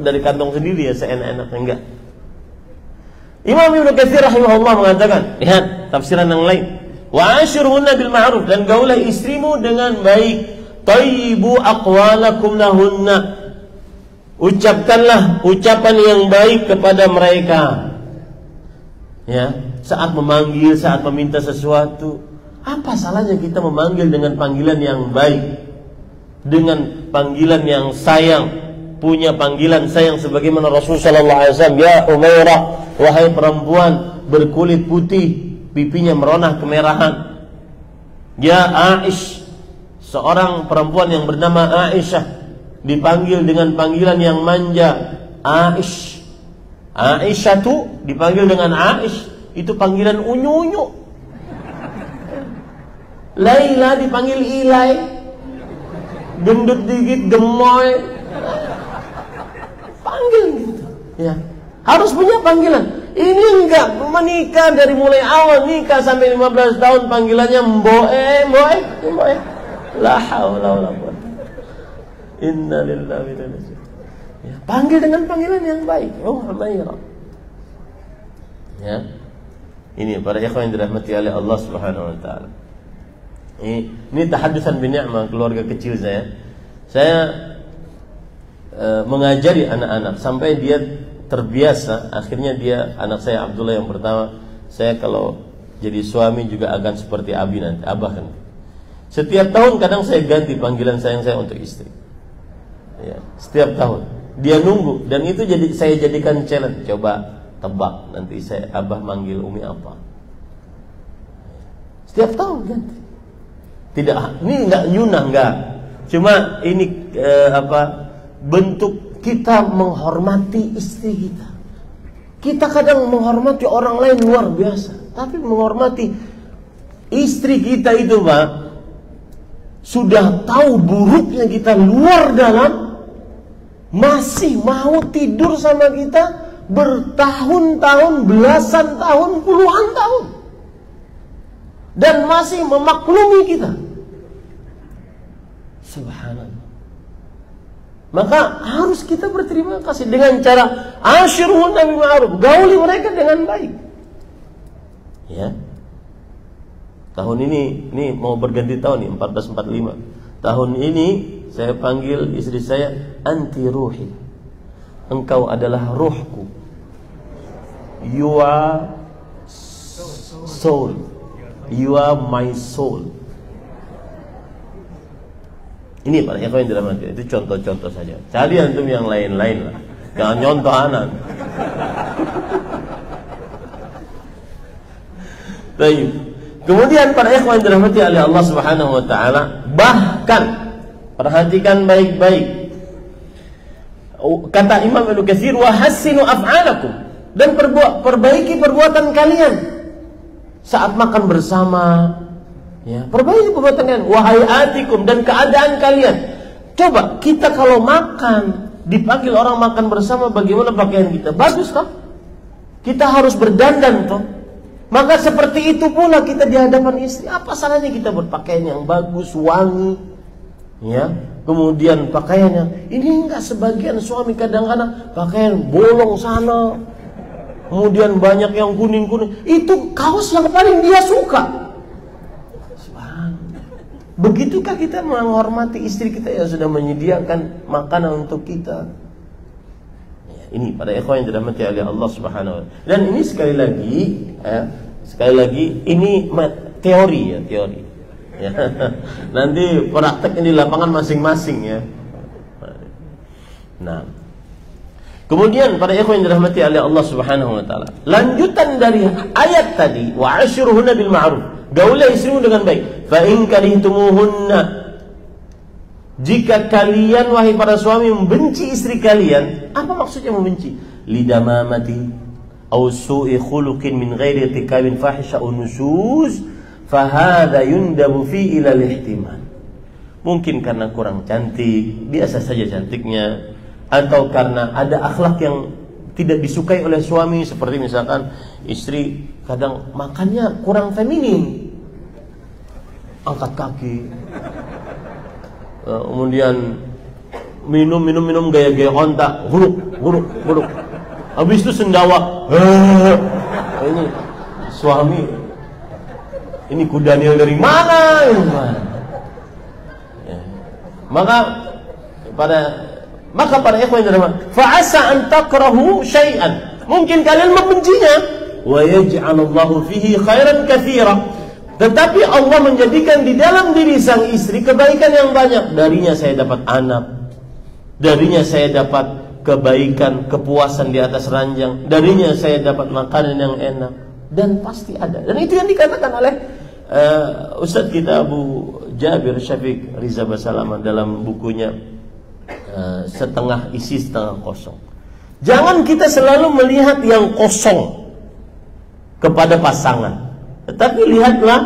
dari kantong sendiri ya, seenak-enaknya, enggak. Imam Ibnu Katsir rahimahullah mengatakan, lihat tafsiran yang lain. Wa ashirhunna bil ma'ruf, dan gaulah istrimu dengan baik. Tayyibu aqwalakum lahunna. Ucapkanlah ucapan yang baik kepada mereka. Ya, saat memanggil, saat meminta sesuatu, apa salahnya kita memanggil dengan panggilan yang baik, dengan panggilan yang sayang, punya panggilan sayang sebagaimana Rasulullah sallallahu alaihi wasallam, ya Umairah, wahai perempuan berkulit putih, pipinya meronah kemerahan. Ya Aish, seorang perempuan yang bernama Aisyah dipanggil dengan panggilan yang manja, Aish. Aisyah tuh dipanggil dengan Aish, itu panggilan unyu-unyu. Laila dipanggil Ilai, gendut dikit, gemoy, panggil gitu. Ya, harus punya panggilan. Ini enggak menikah dari mulai awal nikah sampai 15 tahun panggilannya mboe. La haula wala quwwata. Inna lillahi wa inna ilaihi raji'un. Ya, panggil dengan panggilan yang baik. Oh, Humairah. Ya. Ini para ikhwan yang dirahmati oleh Allah Subhanahu wa taala. Ini tahaddusan bi ni'mah keluarga kecil saya. Saya mengajari anak-anak sampai dia terbiasa. Akhirnya anak saya Abdullah yang pertama, saya kalau jadi suami juga akan seperti Abi nanti, Abah kan. Setiap tahun kadang saya ganti panggilan sayang saya untuk istri. Ya, setiap tahun. Dia nunggu, dan itu saya jadikan challenge. Coba tebak nanti Abah manggil Umi apa. Setiap tahun ganti. Tidak, ini enggak nyunah, enggak. Cuma ini bentuk kita menghormati istri kita. Kita kadang menghormati orang lain luar biasa, tapi menghormati istri kita itu, Pak, sudah tahu buruknya kita luar dalam, masih mau tidur sama kita bertahun-tahun, belasan tahun, puluhan tahun, dan masih memaklumi kita. Subhanallah. Maka harus kita berterima kasih dengan cara asyirhunna bil ma'ruf, gauli mereka dengan baik. Ya. Tahun ini mau berganti tahun nih, 1445. Tahun ini saya panggil istri saya anti ruhi. Engkau adalah ruhku. You are soul. You are my soul. Ini para ikhwan yang dirahmati, itu contoh-contoh saja. Cari antum yang lain-lain lah. Jangan nyontoh anak. Baik. Kemudian para ikhwan yang dirahmati oleh Allah Subhanahu wa taala, bahkan perhatikan baik-baik. Kata Imam Ibnu Katsir, wa hassinu af'alakum, dan perbaiki perbuatan kalian saat makan bersama. Ya, perbaiki perbuatan kalian, wa hayatikum, dan keadaan kalian. Coba kita kalau makan, dipanggil orang makan bersama, bagaimana pakaian kita? Bagus toh? Kita harus berdandan toh? Maka seperti itu pula kita di hadapan istri. Apa salahnya kita berpakaian yang bagus, wangi, ya? Kemudian pakaiannya, ini enggak, sebagian suami kadang-kadang pakaian bolong sana, kemudian banyak yang kuning-kuning. Itu kaos yang paling dia suka. Begitukah kita menghormati istri kita yang sudah menyediakan makanan untuk kita? Ya, ini pada ikhwan yang dirahmati oleh Allah Subhanahu wa taala. Dan ini sekali lagi ini teori ya, teori. Ya. Nanti praktek di lapangan masing-masing ya. Nah, kemudian para ikhwan yang dirahmati oleh Allah Subhanahu wa taala, lanjutan dari ayat tadi, wa ashiruhunna bil ma'ruf, gaulah istrimu dengan baik. Fa in karihtumuhunna, jika kalian wahai para suami membenci istri kalian, apa maksudnya membenci? Lidamamati, aw su'i khuluqin min ghairi irtikabin fahisha aw nusyuz fa hadha yundabu fi ila al-ihtimal. Mungkin karena kurang cantik, biasa saja cantiknya, atau karena ada akhlak yang tidak disukai oleh suami, seperti misalkan istri kadang makannya kurang feminin, angkat kaki, kemudian minum gaya-gaya onta, guruk. Habis itu sendawa. Ini suami, ini kudanil dari mana? Ya. Maka pada ikhwan yang dirahmati, fa'asa an takrahu syai'an. Mungkin kalian membencinya, wa yaj'alallahu fihi khairan katsira. Tetapi Allah menjadikan di dalam diri sang istri kebaikan yang banyak. Darinya saya dapat anak, darinya saya dapat kebaikan, kepuasan di atas ranjang, darinya saya dapat makanan yang enak, dan pasti ada. Dan itu yang dikatakan oleh Ustadz kita Abu Jabir Syafiq Riza Basalamah dalam bukunya Setengah Isi Setengah Kosong. Jangan kita selalu melihat yang kosong kepada pasangan, tetapi lihatlah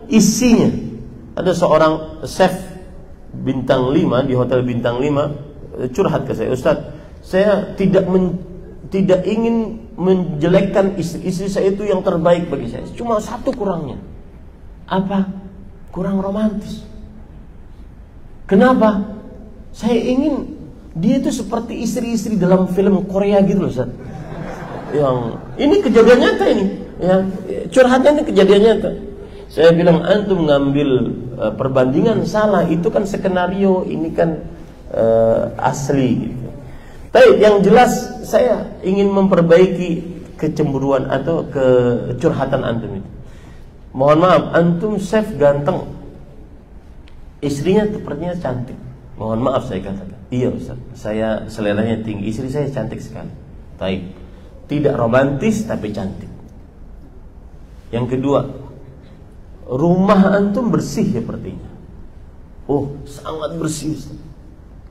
isinya. Ada seorang chef bintang 5 di hotel bintang 5 curhat ke saya, Ustadz, saya tidak ingin menjelekkan istri saya itu yang terbaik bagi saya. Cuma satu kurangnya. Apa? Kurang romantis. Kenapa? Saya ingin dia itu seperti istri-istri dalam film Korea gitu loh, Ustaz. Yang ini kejadian nyata ini, ya. Curhatnya ini kejadian nyata. Saya bilang antum ngambil perbandingan salah, itu kan skenario, ini kan asli gitu. Tapi yang jelas saya ingin memperbaiki kecemburuan atau kecurhatan antum itu. Mohon maaf, antum chef ganteng, istrinya sepertinya cantik. Mohon maaf saya katakan, iya Ustaz, saya seleranya tinggi, istri saya cantik sekali. Baik, tidak romantis tapi cantik. Yang kedua, rumah antum bersih sepertinya. Oh, sangat bersih Ustaz,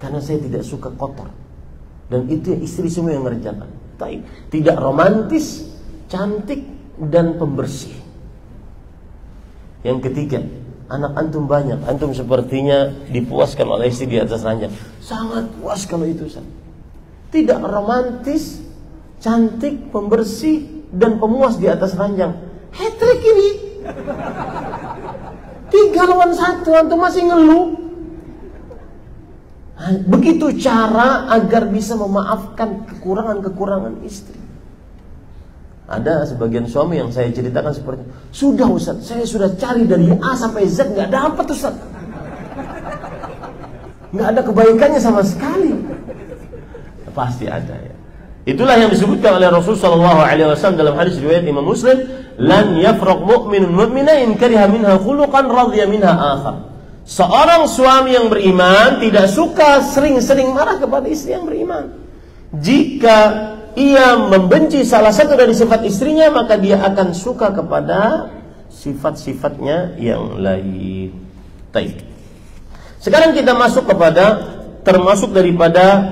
karena saya tidak suka kotor. Dan itu istri semua yang mengerjakan. Tidak romantis, cantik, dan pembersih. Yang ketiga, anak antum banyak, antum sepertinya dipuaskan oleh istri di atas ranjang. Sangat puas kalau itu, Ustaz. Tidak romantis, cantik, pembersih, dan pemuas di atas ranjang. Hat-trick ini. 3 lawan 1, antum masih ngeluh. Begitu cara agar bisa memaafkan kekurangan-kekurangan istri. Ada sebagian suami yang saya ceritakan seperti, sudah Ustaz, saya sudah cari dari A sampai Z, nggak dapat Ustaz, nggak ada kebaikannya sama sekali. Pasti ada ya. Itulah yang disebutkan oleh Rasulullah SAW dalam hadis riwayat Imam Muslim, lan yafraq mu'minun mu'minain kariha minha khuluqan radhiya minha akhar. Seorang suami yang beriman tidak suka sering-sering marah kepada istri yang beriman. Jika ia membenci salah satu dari sifat istrinya, maka dia akan suka kepada sifat-sifatnya yang lain. Baik. Sekarang kita masuk kepada termasuk daripada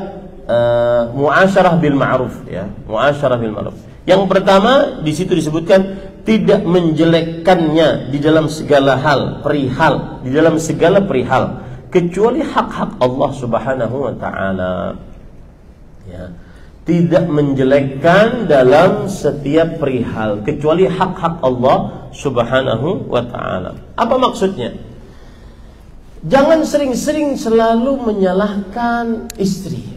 muasyarah bil ma'ruf ya. Muasyarah bil ma'ruf. Yang pertama di situ disebutkan tidak menjelekkannya di dalam segala hal, perihal, di dalam segala perihal, kecuali hak-hak Allah Subhanahu wa taala. Ya. Tidak menjelekkan dalam setiap perihal kecuali hak-hak Allah Subhanahu wa taala. Apa maksudnya? Jangan sering-sering selalu menyalahkan istri.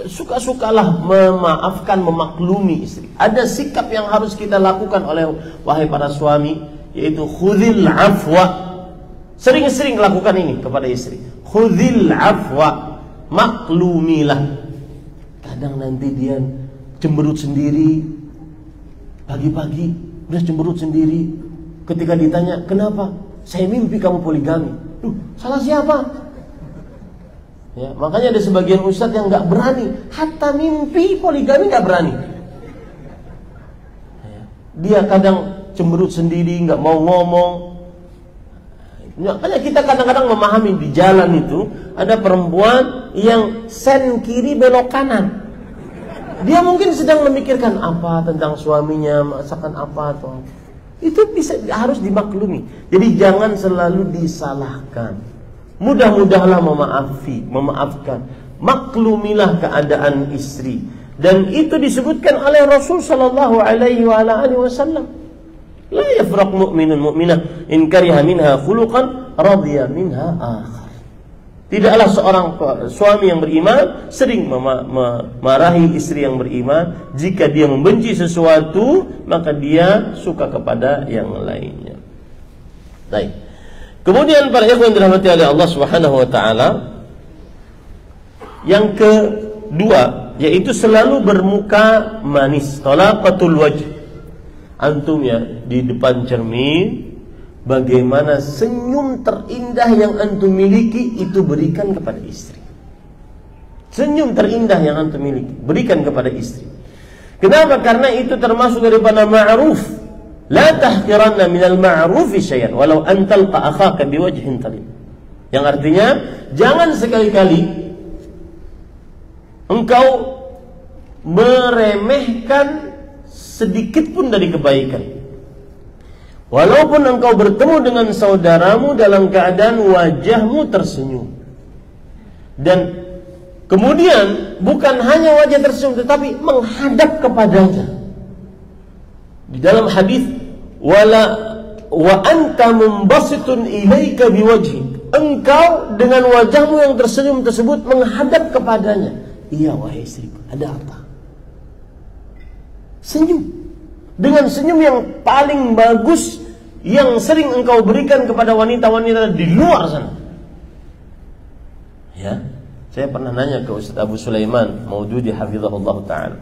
Suka-sukalah memaafkan, memaklumi istri. Ada sikap yang harus kita lakukan oleh wahai para suami, yaitu khudhil afwa. Sering-sering lakukan ini kepada istri. Khudhil afwa, maklumilah. Kadang nanti dia cemberut sendiri, pagi-pagi udah cemberut sendiri. Ketika ditanya, kenapa? Saya mimpi kamu poligami. Salah siapa? Ya, makanya ada sebagian ustadz yang nggak berani, hatta mimpi poligami nggak berani. Ya, dia kadang cemberut sendiri, nggak mau ngomong. Makanya kita kadang-kadang memahami di jalan itu ada perempuan yang sen kiri belok kanan. dia mungkin sedang memikirkan apa tentang suaminya, masakan apa atau apa. Itu harus dimaklumi. Jadi jangan selalu disalahkan. Mudah-mudahlah memaafkan. Maklumilah keadaan istri. Dan itu disebutkan oleh Rasul sallallahu alaihi wasallam. La yafraq mu'minun mu'minah in kariha minha khuluqan radiya minha akhar. Tidaklah seorang suami yang beriman sering memarahi istri yang beriman. Jika dia membenci sesuatu, maka dia suka kepada yang lainnya. Baik. Kemudian para ikhwan dirahmati oleh Allah Subhanahu wa taala, yang kedua yaitu selalu bermuka manis, talaqatul wajh. Antum ya di depan cermin, bagaimana senyum terindah yang antum miliki itu berikan kepada istri. Senyum terindah yang antum miliki berikan kepada istri. Kenapa? Karena itu termasuk daripada ma'ruf. La tahqiranna minal ma'rufi syai'an walau an talqa akhaka biwajhin talib. Yang artinya jangan sekali-kali engkau meremehkan sedikit pun dari kebaikan. Walaupun engkau bertemu dengan saudaramu dalam keadaan wajahmu tersenyum. Dan kemudian bukan hanya wajah tersenyum, tetapi menghadap kepadanya. Di dalam hadis wa anta mumbasitun ilaika biwajhik. Engkau dengan wajahmu yang tersenyum tersebut menghadap kepadanya. Iya wahai istriku, ada apa? Senyum. Dengan senyum yang paling bagus yang sering engkau berikan kepada wanita-wanita di luar sana. Ya, saya pernah nanya ke Ustaz Abu Sulaiman Maududi hafizahullah ta'ala.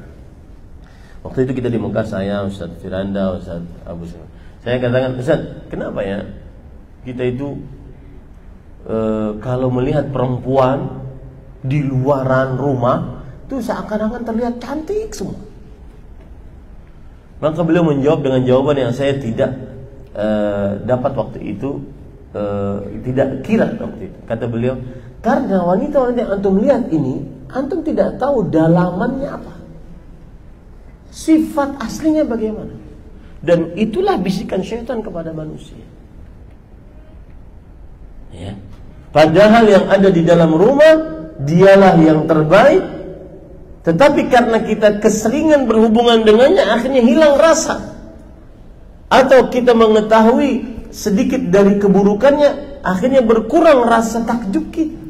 Waktu itu kita di Mekah, saya, Ustaz Firanda, Ustaz Abu Sulaiman. Saya katakan, Ustaz, kenapa ya kita itu kalau melihat perempuan di luaran rumah itu seakan-akan terlihat cantik semua. Maka beliau menjawab dengan jawaban yang saya tidak dapat waktu itu, tidak kira waktu itu. Kata beliau, karena wanita-wanita yang antum lihat ini, antum tidak tahu dalamannya apa, sifat aslinya bagaimana. Dan itulah bisikan syaitan kepada manusia. Ya. Padahal yang ada di dalam rumah dialah yang terbaik. Tetapi karena kita keseringan berhubungan dengannya, akhirnya hilang rasa. Atau kita mengetahui sedikit dari keburukannya, akhirnya berkurang rasa takjub kita.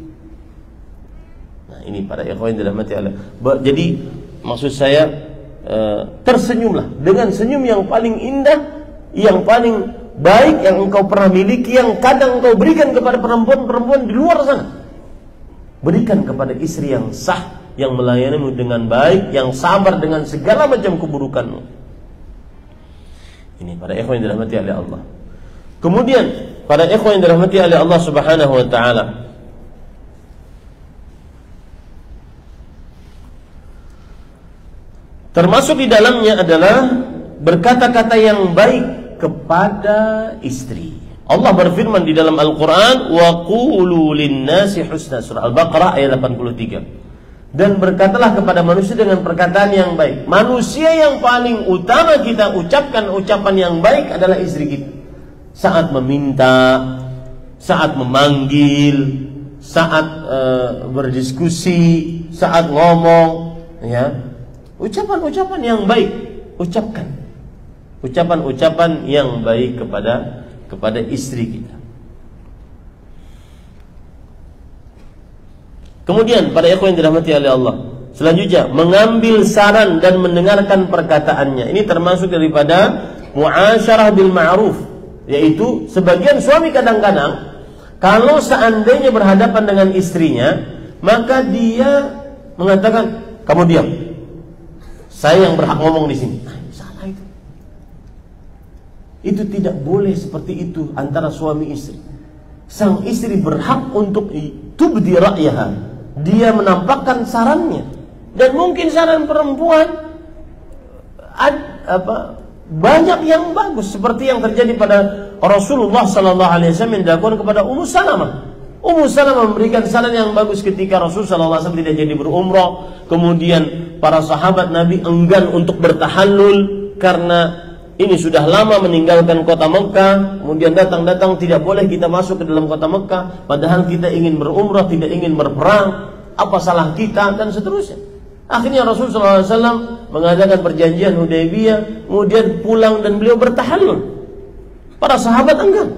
Nah ini para ikhwan dirahmati Allah. Jadi maksud saya, tersenyumlah dengan senyum yang paling indah, yang paling baik yang engkau pernah miliki, yang kadang engkau berikan kepada perempuan-perempuan di luar sana. Berikan kepada istri yang sah, yang melayanimu dengan baik, yang sabar dengan segala macam keburukanmu. Ini para ikhwan yang dirahmati oleh Allah. Kemudian para ikhwan yang dirahmati oleh Allah Subhanahu wa taala, termasuk di dalamnya adalah berkata-kata yang baik kepada istri. Allah berfirman di dalam Al-Quran, wa qulu lin-nasi husna, surah Al-Baqarah ayat 83. Dan berkatalah kepada manusia dengan perkataan yang baik. Manusia yang paling utama kita ucapkan ucapan yang baik adalah istri kita. Saat meminta, saat memanggil, saat berdiskusi, saat ngomong, ya. Ucapan-ucapan yang baik ucapkan. Ucapan-ucapan yang baik kepada istri kita. Kemudian pada ikhwan yang dirahmati oleh Allah, selanjutnya mengambil saran dan mendengarkan perkataannya. Ini termasuk daripada muasyarah bil ma'ruf, yaitu sebagian suami kadang-kadang kalau seandainya berhadapan dengan istrinya, maka dia mengatakan, kamu diam, saya yang berhak ngomong di sini. Salah itu. Itu tidak boleh seperti itu antara suami istri. Sang istri berhak untuk tubdi ra'yaha, dia menampakkan sarannya. Dan mungkin saran perempuan banyak yang bagus, seperti yang terjadi pada Rasulullah sallallahu alaihi wasallam yang dilakukan kepada Ummu Salamah. Ummu Salamah memberikan saran yang bagus ketika Rasul sallallahu alaihi wasallam tidak jadi berumrah, kemudian para sahabat Nabi enggan untuk bertahallul karena ini sudah lama meninggalkan kota Mekah, kemudian datang tidak boleh kita masuk ke dalam kota Mekah, padahal kita ingin berumrah, tidak ingin berperang, apa salah kita, dan seterusnya. Akhirnya Rasulullah SAW mengadakan perjanjian Hudaybiyah, kemudian pulang dan beliau bertahallul. Para sahabat enggan.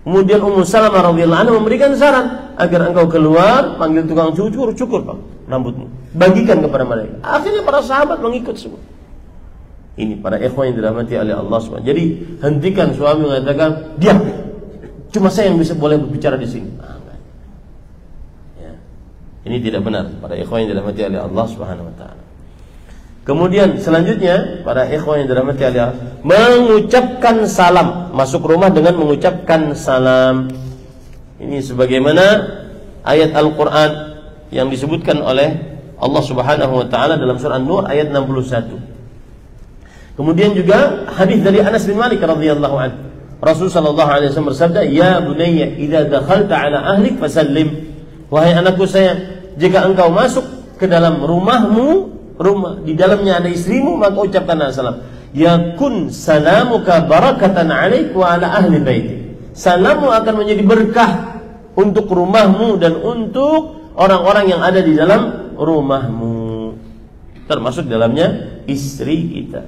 Kemudian Ummu Salamah radhiyallahu anha memberikan saran agar engkau keluar, panggil tukang cukur Pak rambutmu, bagikan kepada mereka. Akhirnya para sahabat mengikut semua. Ini para ikhwan yang dirahmati oleh Allah SWT. Jadi hentikan suami mengatakan, diam, cuma saya yang bisa boleh berbicara di sini. Ya. Ini tidak benar, para ikhwan yang dirahmati oleh Allah SWT. Kemudian selanjutnya para ikhwan yang dirahmati Allah, mengucapkan salam, masuk rumah dengan mengucapkan salam. Ini sebagaimana ayat Al-Quran yang disebutkan oleh Allah Subhanahu wa taala dalam surah An-Nur ayat 61. Kemudian juga hadis dari Anas bin Malik radhiyallahu anhu. Rasul sallallahu alaihi wasallam bersabda, "Ya bunayya, idza dakhalta ala ahlik fasallim." Wahai anakku sayang, jika engkau masuk ke dalam rumahmu, rumah di dalamnya ada istrimu, maka ucapkan salam. Yakun salamuka barakatan 'alaik wa 'ala ahli baiti. Salammu akan menjadi berkah untuk rumahmu dan untuk orang-orang yang ada di dalam rumahmu, termasuk dalamnya istri kita.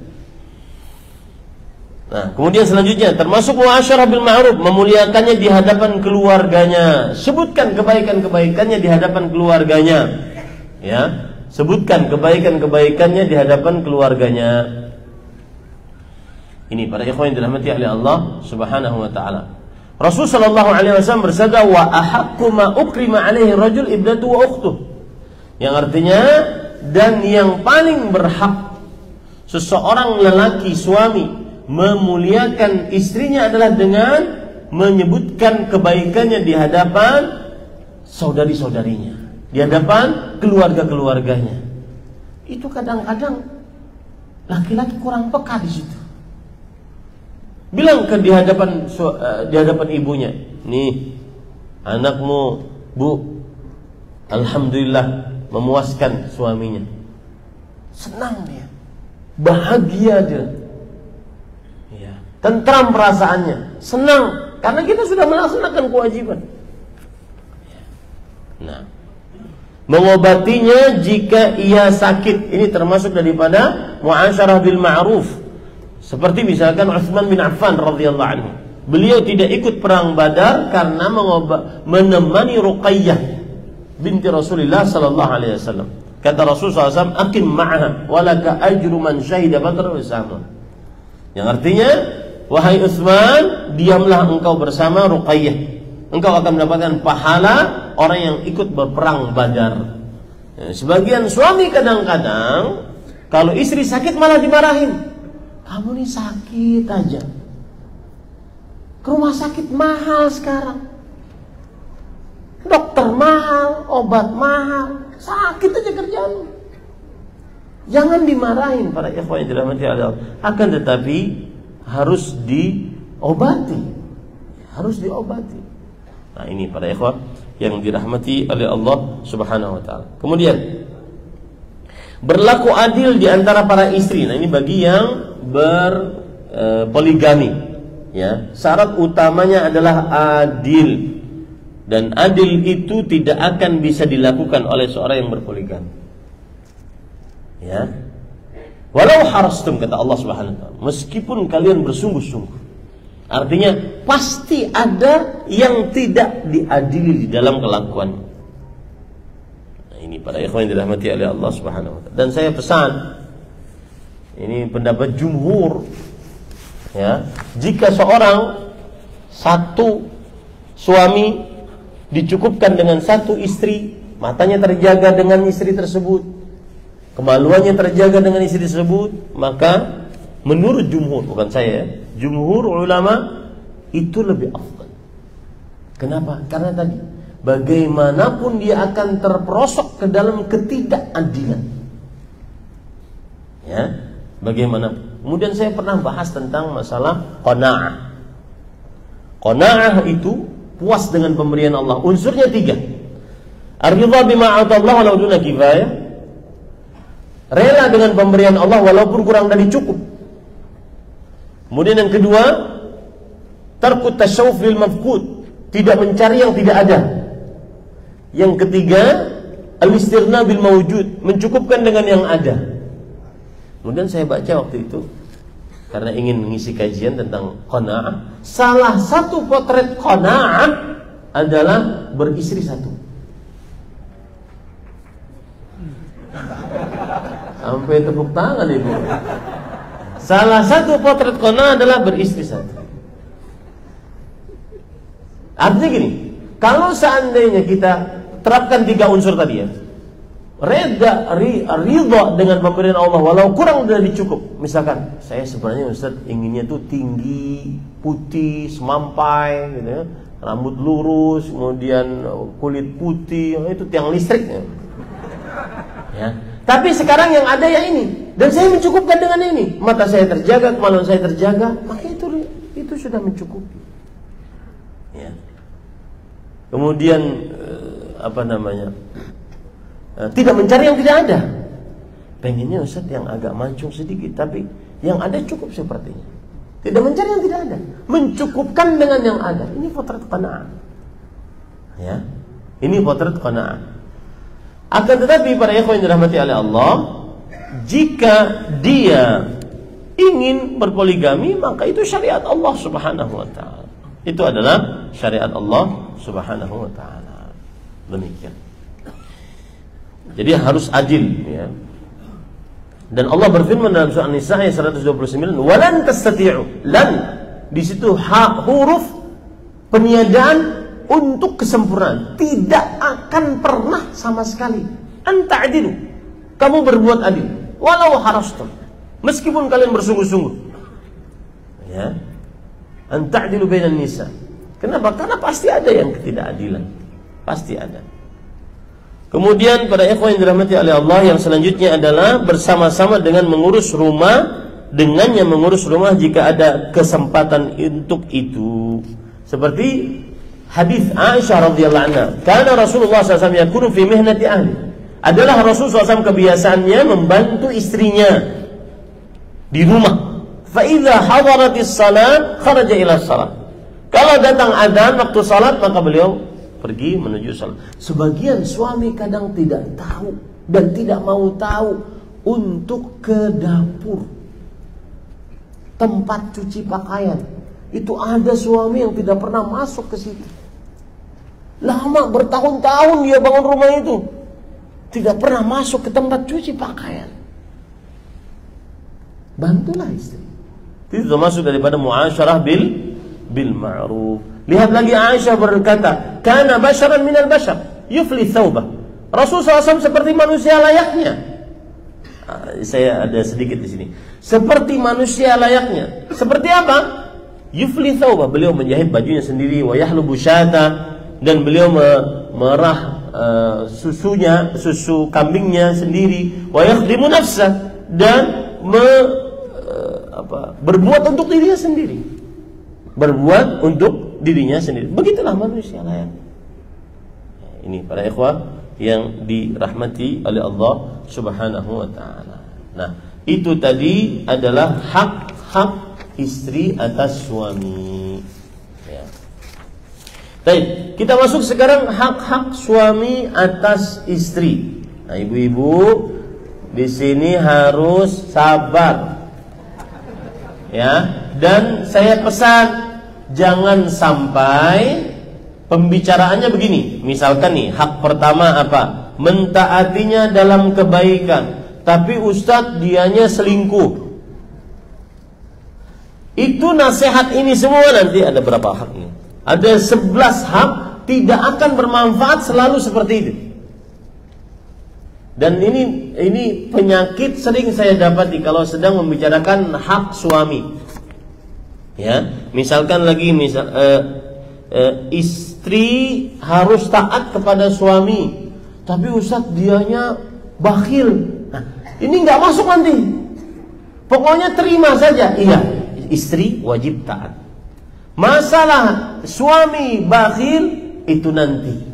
Nah, kemudian selanjutnya termasuk muasyarah bil ma'ruf, memuliakannya di hadapan keluarganya. Sebutkan kebaikan-kebaikannya di hadapan keluarganya. Ya, sebutkan kebaikan-kebaikannya di hadapan keluarganya. Ini para ikhwan yang dirahmati oleh Allah Subhanahu wa taala. Rasul sallallahu alaihi wasallam bersabda, "Wa ahaqqu ma ukrima alaihi rajul ibnatu wa ukhtuh." Yang artinya, dan yang paling berhak seseorang lelaki suami memuliakan istrinya adalah dengan menyebutkan kebaikannya di hadapan saudari-saudarinya, di hadapan keluarga-keluarganya. Itu kadang-kadang laki-laki kurang peka di situ. Bilang di hadapan ibunya, "Nih, anakmu, Bu, alhamdulillah memuaskan suaminya." Senang dia, bahagia dia. Ya, tentram perasaannya, senang karena kita sudah melaksanakan kewajiban. Nah, mengobatinya jika ia sakit, ini termasuk daripada muasyarah bil ma'ruf. Seperti misalkan Utsman bin Affan radhiyallahu anhu, beliau tidak ikut perang Badar karena menemani Ruqayyah binti Rasulullah sallallahu alaihi wasallam. Kata Rasulullah SAW, "Aqim ma'aha walaka ajru man syahida Badr wa sama." Yang artinya, wahai Utsman, diamlah engkau bersama Ruqayyah. Engkau akan mendapatkan pahala orang yang ikut berperang Badar. Ya, sebagian suami kadang-kadang kalau istri sakit malah dimarahin. "Kamu nih sakit aja, ke rumah sakit mahal sekarang, dokter mahal, obat mahal, sakit aja kerjaan." Jangan dimarahin para ikhwan yang dirahmati Allah. Akan tetapi harus diobati, harus diobati. Nah, ini para ikhwan yang dirahmati oleh Allah Subhanahu wa taala. Kemudian berlaku adil di antara para istri. Nah, ini bagi yang berpoligami, ya. Syarat utamanya adalah adil, dan adil itu tidak akan bisa dilakukan oleh seorang yang berpoligami. Ya, walau harastum, kata Allah Subhanahu wa taala, meskipun kalian bersungguh-sungguh. Artinya pasti ada yang tidak diadili di dalam kelakuannya. Nah, ini para ikhwan yang dirahmati oleh Allah Subhanahu wa taala. Dan saya pesan, ini pendapat jumhur, ya, jika seorang satu suami dicukupkan dengan satu istri, matanya terjaga dengan istri tersebut, kemaluannya terjaga dengan istri tersebut, maka menurut jumhur, bukan saya, jumhur ulama, itu lebih afdal. Kenapa? Karena tadi bagaimanapun dia akan terperosok ke dalam ketidakadilan, ya, bagaimana. Kemudian saya pernah bahas tentang masalah qanaah. Qanaah itu puas dengan pemberian Allah. Unsurnya 3. Ar-ridha bima 'ata Allah walau duna kifayah. Rela dengan pemberian Allah walaupun kurang dari cukup. Kemudian yang kedua, tarkut tasyawuf lil mafqud, tidak mencari yang tidak ada. Yang ketiga, al-istirna bil mawjud, mencukupkan dengan yang ada. Kemudian saya baca waktu itu karena ingin mengisi kajian tentang qanaah, salah satu potret qanaah adalah beristri satu. Sampai tepuk tangan ibu. Salah satu potret qanaah adalah beristri satu. Artinya gini, kalau seandainya kita terapkan 3 unsur tadi ya, ridha dengan pemberian Allah walau kurang dari cukup. Misalkan saya sebenarnya Ustaz inginnya tuh tinggi, putih, semampai gitu ya, rambut lurus, kemudian kulit putih, itu tiang listriknya. Ya. Tapi sekarang yang ada ya ini, dan saya mencukupkan dengan ini. Mata saya terjaga, kemaluan saya terjaga, maka itu sudah mencukupi. Ya. Kemudian tidak mencari yang tidak ada. Pengennya Ustaz yang agak mancung sedikit, tapi yang ada cukup sepertinya. Tidak mencari yang tidak ada, mencukupkan dengan yang ada. Ini potret qanaah. Ya. Ini potret qanaah. Akan tetapi para ikhwan yang dirahmati oleh Allah, jika dia ingin berpoligami, maka itu syariat Allah Subhanahu wa taala. Itu adalah syariat Allah Subhanahu wa taala. Demikian. Jadi harus adil ya. Dan Allah berfirman dalam surah An-Nisa ayat 129, "Walan tastati'u." Lan di situ huruf peniadaan untuk kesempurnaan, tidak akan pernah sama sekali. Anta adilu, kamu berbuat adil, walau harastum, meskipun kalian bersungguh-sungguh. Ya, anta adilu bainan nisa. Kenapa? Karena pasti ada yang ketidakadilan, pasti ada. Kemudian pada ikhwan yang dirahmati oleh Allah, yang selanjutnya adalah bersama-sama dengan mengurus rumah, dengannya mengurus rumah jika ada kesempatan untuk itu. Seperti hadis Aisyah radhiyallahu anha, karena Rasulullah SAW yakunu fi mihnati ahli. Adalah Rasulullah SAW kebiasaannya membantu istrinya di rumah. Fa idza hadaratis salat kharaja ila salat. Kalau datang adzan waktu salat, maka beliau pergi menuju salat. Sebagian suami kadang tidak tahu dan tidak mau tahu untuk ke dapur, tempat cuci pakaian. Itu ada suami yang tidak pernah masuk ke situ. Lama bertahun-tahun dia bangun rumah itu, tidak pernah masuk ke tempat cuci pakaian. Bantulah istri. Itu termasuk daripada muasyarah bil ma'ruf. Lihat lagi Aisyah berkata, "Kana basyaran minal basyar, yufli thawbah." Rasulullah SAW seperti manusia layaknya. Saya ada sedikit di sini. Seperti manusia layaknya. Seperti apa? Yufli thawbah. Beliau menjahit bajunya sendiri, wa yahlubu syata, dan beliau merah susu kambingnya sendiri, wa yakhdimu nafsah, dan berbuat untuk dirinya sendiri. Berbuat untuk dirinya sendiri. Begitulah manusia layak. Ini para ikhwah yang dirahmati oleh Allah Subhanahu wa taala. Nah, itu tadi adalah hak-hak istri atas suami. Ya. Baik, kita masuk sekarang hak-hak suami atas istri. Nah, ibu-ibu di sini harus sabar. Ya, dan saya pesan jangan sampai pembicaraannya begini. Misalkan nih, hak pertama apa? Mentaatinya dalam kebaikan, tapi Ustadz dianya selingkuh. Itu nasihat ini semua nanti ada berapa haknya? Ada 11 hak, tidak akan bermanfaat selalu seperti itu. Dan ini penyakit sering saya dapati kalau sedang membicarakan hak suami. Ya, misalkan lagi istri harus taat kepada suami, tapi Ustadz dianya bakhil. Nah, ini nggak masuk nanti. Pokoknya terima saja. Iya, istri wajib taat. Masalah suami bakhil itu nanti.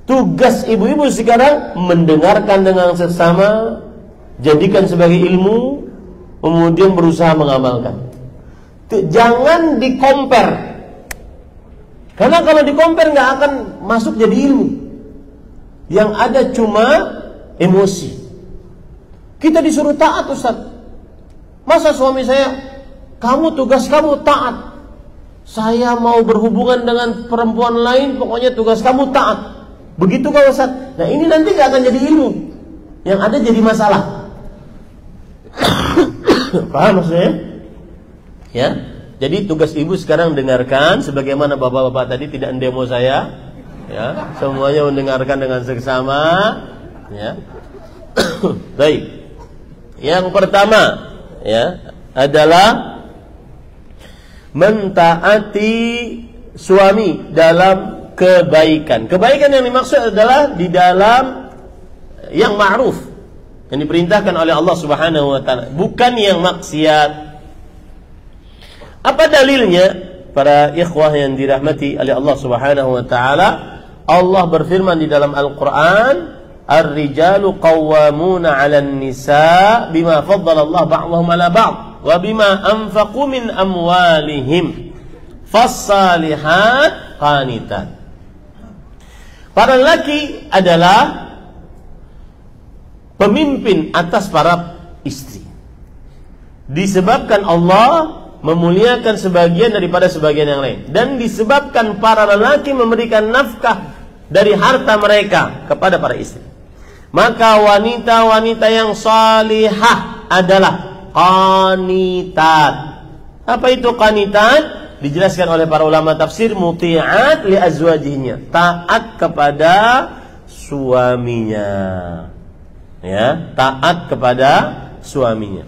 Tugas ibu-ibu sekarang mendengarkan dengan seksama, jadikan sebagai ilmu, kemudian berusaha mengamalkan. Jangan di-compare. Karena kalau di-compare nggak akan masuk jadi ilmu. Yang ada cuma emosi. Kita disuruh taat, Ustaz. Masa suami saya, kamu tugas kamu taat. Saya mau berhubungan dengan perempuan lain, pokoknya tugas kamu taat. Begitu kalau Ustaz. Nah ini nanti gak akan jadi ilmu. Yang ada jadi masalah. Paham maksudnya? Ya. Jadi tugas ibu sekarang dengarkan, sebagaimana bapak-bapak tadi tidak demo saya. Ya. Semuanya mendengarkan dengan seksama. Ya. Baik. Yang pertama, ya, adalah mentaati suami dalam kebaikan. Kebaikan yang dimaksud adalah di dalam yang ma'ruf, yang diperintahkan oleh Allah Subhanahu wa taala, bukan yang maksiat. Apa dalilnya? Para ikhwah yang dirahmati oleh Allah Subhanahu wa taala, Allah berfirman di dalam Al-Qur'an, "Ar-rijalu qawwamuna 'alan nisa bima faddala Allah ba'dahum 'ala ba'd wa bima anfaqu min amwalihim fas-salihat qanitat." Para lelaki adalah pemimpin atas para istri. Disebabkan Allah memuliakan sebagian daripada sebagian yang lain, dan disebabkan para lelaki memberikan nafkah dari harta mereka kepada para istri. Maka wanita-wanita yang salihah adalah qanitat. Apa itu qanitat? Dijelaskan oleh para ulama tafsir, muti'at li azwajihinnya, taat kepada suaminya. Ya, taat kepada suaminya.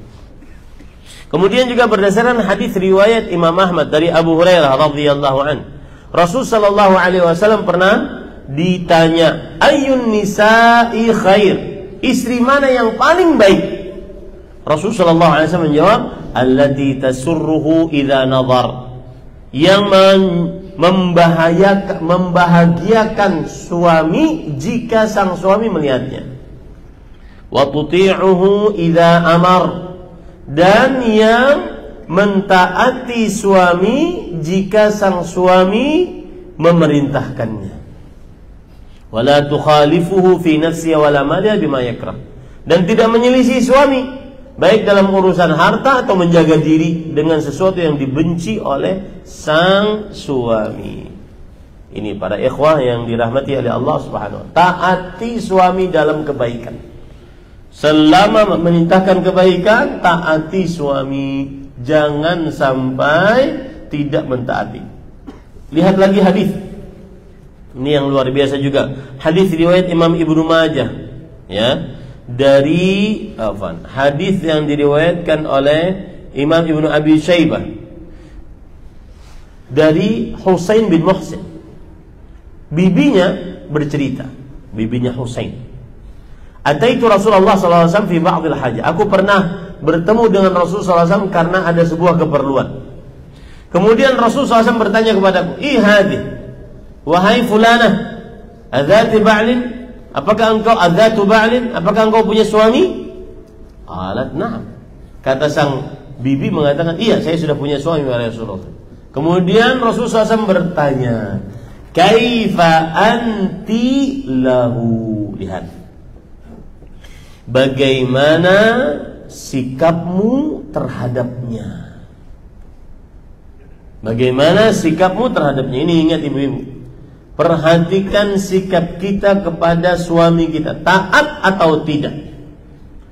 Kemudian juga berdasarkan hadis riwayat Imam Ahmad dari Abu Hurairah radhiyallahu an, Rasul sallallahu alaihi wasallam pernah ditanya, ayyun nisa'i khair, istri mana yang paling baik? Rasul sallallahu alaihi wasallam menjawab, allati tasurruhu idza nadhar, yang membahagiakan suami jika sang suami melihatnya. Wa tuti'uhu idza amar, dan yang mentaati suami jika sang suami memerintahkannya. Wala tukhalifuhu fi nafsihi wala malihi bima yakrah, dan tidak menyelisih suami baik dalam urusan harta atau menjaga diri dengan sesuatu yang dibenci oleh sang suami. Ini para ikhwah yang dirahmati oleh Allah Subhanahu wa taala. Taati suami dalam kebaikan. Selama memerintahkan kebaikan, taati suami, jangan sampai tidak mentaati. Lihat lagi hadis. Ini yang luar biasa juga. Hadis riwayat Imam Ibnu Majah, ya. Dari hadis yang diriwayatkan oleh Imam Ibnu Abi Syaibah dari Husain bin Muhsin. Bibinya bercerita, bibinya Husain, ataitu Rasulullah SAW fi ba'dil hajah, aku pernah bertemu dengan Rasulullah SAW karena ada sebuah keperluan. Kemudian Rasulullah SAW bertanya kepadaku, ihadi, wahai fulanah, adzati ba'lin, apakah engkau adzatu ba'lin, apakah engkau punya suami? Alat na'am. Kata sang bibi mengatakan, iya, saya sudah punya suami wahai Rasulullah. Kemudian Rasulullah SAW bertanya, kaifa anti lahu, lihat, bagaimana sikapmu terhadapnya? Bagaimana sikapmu terhadapnya? Ini ingat ibu-ibu, perhatikan sikap kita kepada suami kita, taat atau tidak.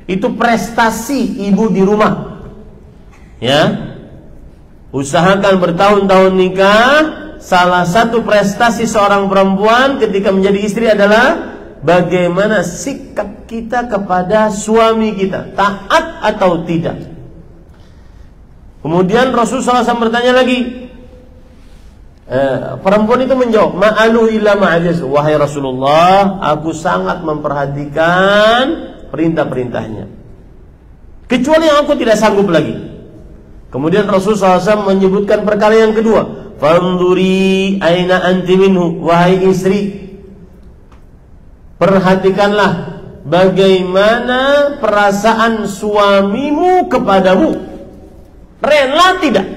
Itu prestasi ibu di rumah, ya. Usahakan bertahun-tahun nikah. Salah satu prestasi seorang perempuan ketika menjadi istri adalah bagaimana sikap kita kepada suami kita, taat atau tidak. Kemudian Rasulullah SAW bertanya lagi, perempuan itu menjawab, ma'alu illa ma'ajiz, wahai Rasulullah, aku sangat memperhatikan perintah-perintahnya, kecuali yang aku tidak sanggup lagi. Kemudian Rasulullah SAW menyebutkan perkara yang kedua, fanduri aina anti minhu, wahai istri, perhatikanlah bagaimana perasaan suamimu kepadamu. Rela tidak?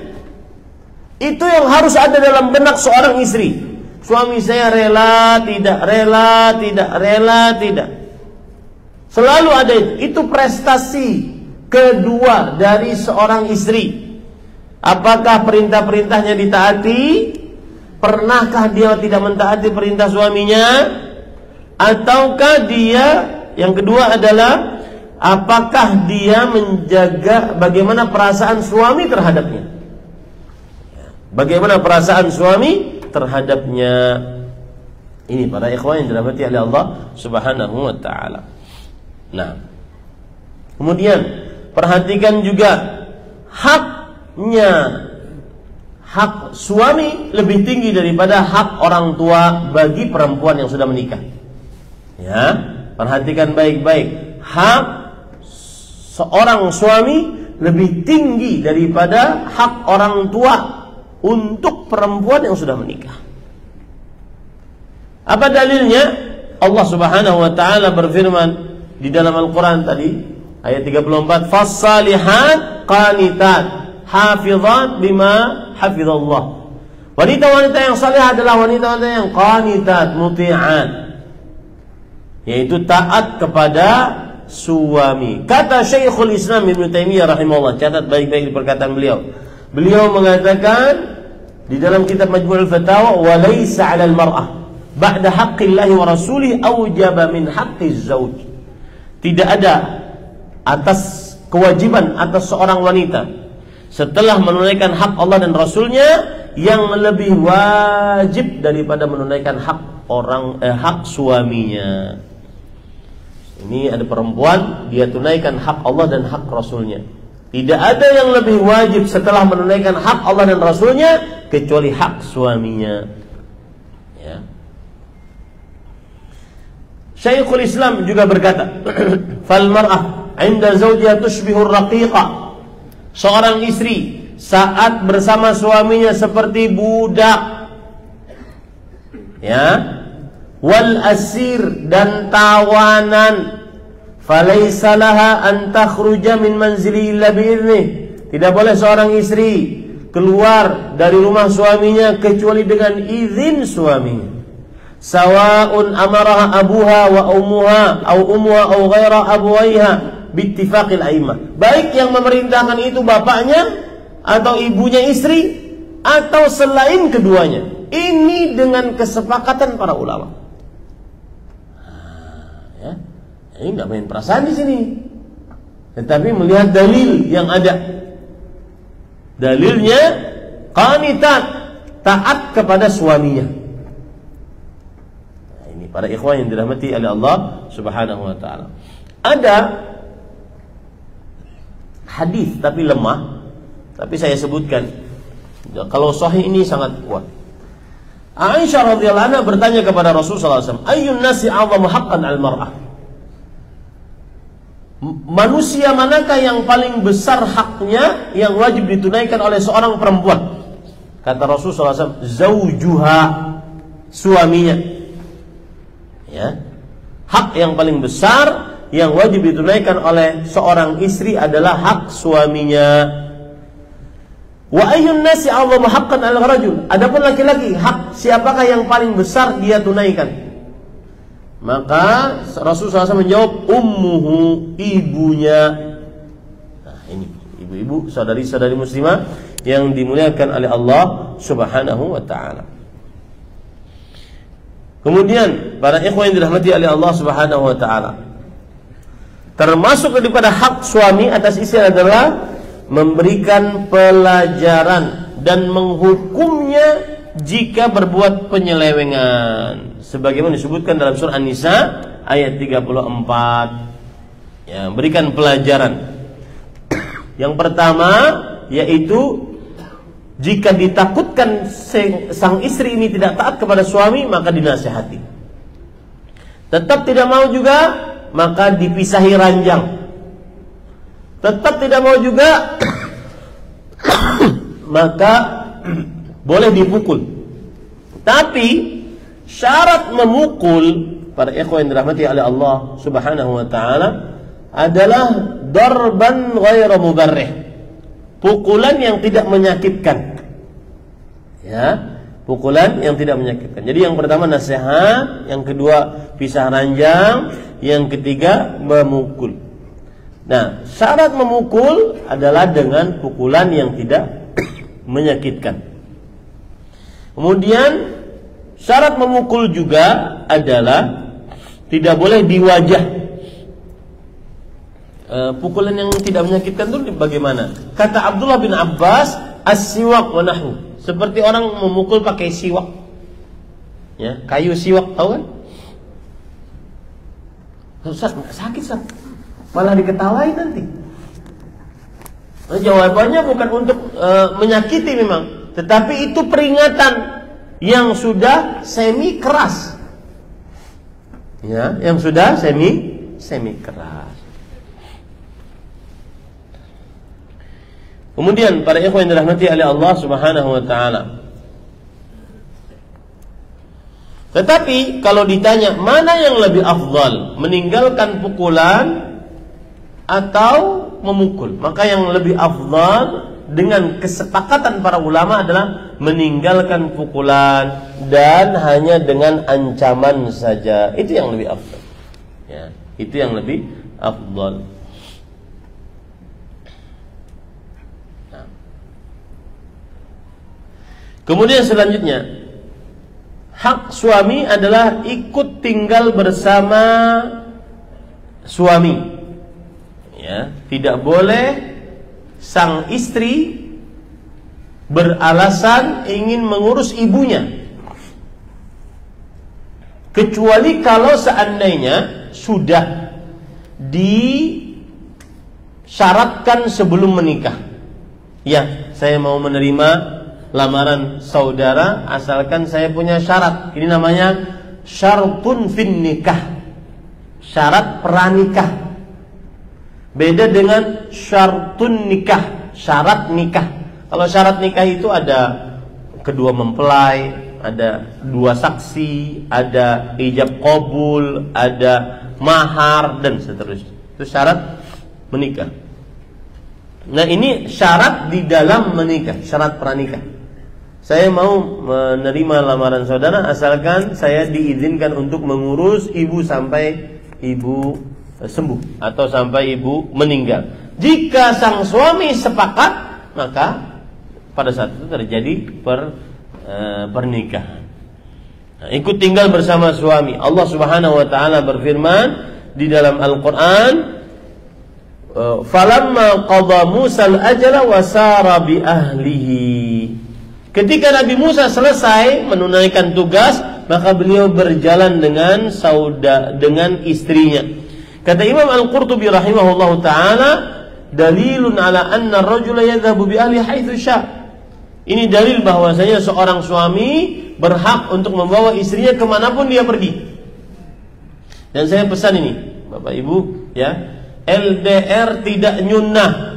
Itu yang harus ada dalam benak seorang istri. Suami saya rela tidak, rela tidak, rela tidak. Selalu ada itu. Itu prestasi kedua dari seorang istri. Apakah perintah-perintahnya ditaati? Pernahkah dia tidak mentaati perintah suaminya? Ataukah dia, yang kedua adalah, apakah dia menjaga bagaimana perasaan suami terhadapnya? Bagaimana perasaan suami terhadapnya? Ini para ikhwan yang dirahmati oleh Allah Subhanahu wa ta'ala. Nah, kemudian perhatikan juga hak suami lebih tinggi daripada hak orang tua bagi perempuan yang sudah menikah. Ya, perhatikan baik-baik. Hak seorang suami lebih tinggi daripada hak orang tua untuk perempuan yang sudah menikah. Apa dalilnya? Allah Subhanahu wa ta'ala berfirman di dalam Al-Quran tadi, ayat 34, "Fas-salihat qanitat hafizat bima hafizallah." Wanita-wanita yang saleh adalah wanita-wanita yang qanitat, muti'at, yaitu taat kepada suami. Kata Syekhul Islam Ibnu Taimiyah rahimahullah, catat baik-baik di perkataan beliau. Beliau mengatakan di dalam kitab Majmu'ul Fatawa, "Wa laisa 'alal mar'ah ba'da haqqillahi wa rasulih aujaba min haqqiz zauj." Tidak ada atas kewajiban atas seorang wanita setelah menunaikan hak Allah dan Rasulnya yang lebih wajib daripada menunaikan hak suaminya. Ini ada perempuan, dia tunaikan hak Allah dan hak Rasulnya. Tidak ada yang lebih wajib setelah menunaikan hak Allah dan Rasulnya kecuali hak suaminya. Ya. Syekhul Islam juga berkata, "Fal mar'ah 'inda zawjiha tushbihur raqiqa." Seorang istri saat bersama suaminya seperti budak. Ya. Wal asir, dan tawanan. Falaysa laha an takhruja min manzili illa bi'idnih. Tidak boleh seorang istri keluar dari rumah suaminya kecuali dengan izin suaminya. Sawa'un amaraha abuha wa ummuha au ummuha au ghaira abuwaiha bittifaqil a'immah. Baik yang memerintahkan itu bapaknya atau ibunya istri atau selain keduanya. Ini dengan kesepakatan para ulama. Ya. Ini enggak main perasaan di sini. Tetapi melihat dalil yang ada. Dalilnya qanitat, taat kepada suaminya. Para ikhwan yang dirahmati oleh Allah Subhanahu wa ta'ala. Ada hadis tapi lemah, tapi saya sebutkan. Kalau sahih ini sangat kuat. Aisyah radhiyallahu anha bertanya kepada Rasulullah SAW, "Ayyun nasi 'azzamu haqqan 'al-mar'ah?" Manusia manakah yang paling besar haknya yang wajib ditunaikan oleh seorang perempuan? Kata Rasulullah SAW, "Zaujuha," suaminya. Ya. Hak yang paling besar yang wajib ditunaikan oleh seorang istri adalah hak suaminya. Wa ayyun nasi 'azzamu haqqan 'ala rajul. Adapun laki-laki, hak siapakah yang paling besar dia tunaikan? Maka Rasulullah SAW menjawab, ummuhu, ibunya. Nah, ini ibu-ibu, saudari-saudari muslimah yang dimuliakan oleh Allah Subhanahu wa ta'ala. Kemudian para ikhwan yang dirahmati oleh Allah Subhanahu wa ta'ala, termasuk daripada hak suami atas istri adalah memberikan pelajaran dan menghukumnya jika berbuat penyelewengan, sebagaimana disebutkan dalam surah An-Nisa ayat 34. Ya, berikan pelajaran. Yang pertama yaitu jika ditakutkan sang istri ini tidak taat kepada suami, maka dinasihati. Tetap tidak mau juga, maka dipisahi ranjang. Tetap tidak mau juga, maka boleh dipukul. Tapi syarat memukul para ikhwan yang dirahmati oleh Allah Subhanahu wa taala adalah darban ghairu mubarrih. Pukulan yang tidak menyakitkan. Ya, pukulan yang tidak menyakitkan. Jadi yang pertama nasihat, yang kedua pisah ranjang, yang ketiga memukul. Nah, syarat memukul adalah dengan pukulan yang tidak menyakitkan. Kemudian syarat memukul juga adalah tidak boleh di wajah. Pukulan yang tidak menyakitkan itu bagaimana? Kata Abdullah bin Abbas, as-siwak wa nahwu. Seperti orang memukul pakai siwak, ya, kayu siwak, tahu kan? Ustaz, nggak sakit, Ustaz. Malah diketawain nanti. Nah, jawabannya bukan untuk menyakiti memang, tetapi itu peringatan yang sudah semi keras, ya, yang sudah semi keras. Kemudian para ikhwan yang dirahmati oleh Allah Subhanahu wa taala. Tetapi kalau ditanya mana yang lebih afdal, meninggalkan pukulan atau memukul, maka yang lebih afdal dengan kesepakatan para ulama adalah meninggalkan pukulan dan hanya dengan ancaman saja. Itu yang lebih afdal. Ya, itu yang lebih afdal. Kemudian selanjutnya, hak suami adalah ikut tinggal bersama suami. Ya, tidak boleh sang istri beralasan ingin mengurus ibunya, kecuali kalau seandainya sudah disyaratkan sebelum menikah. Ya, saya mau menerima lamaran saudara asalkan saya punya syarat. Ini namanya syartun fin nikah, syarat pranikah. Beda dengan syartun nikah, syarat nikah. Kalau syarat nikah itu ada kedua mempelai, ada dua saksi, ada ijab qabul, ada mahar dan seterusnya. Itu syarat menikah. Nah, ini syarat di dalam menikah, syarat pranikah. Saya mau menerima lamaran saudara asalkan saya diizinkan untuk mengurus ibu sampai ibu sembuh atau sampai ibu meninggal. Jika sang suami sepakat, maka pada saat itu terjadi pernikahan. Nah, ikut tinggal bersama suami. Allah Subhanahu wa taala berfirman di dalam Al-Qur'an, "Falamma qada Musa al-ajala wa sara bi ahlihi." Ketika Nabi Musa selesai menunaikan tugas, maka beliau berjalan dengan istrinya. Kata Imam Al-Qurtubi rahimahullahu taala, dalilun ala anna ar-rajula yadhhabu bi ahli haitsu syaa. Ini dalil bahwasanya seorang suami berhak untuk membawa istrinya kemanapun dia pergi. Dan saya pesan ini, Bapak Ibu, ya, LDR tidak nyunnah.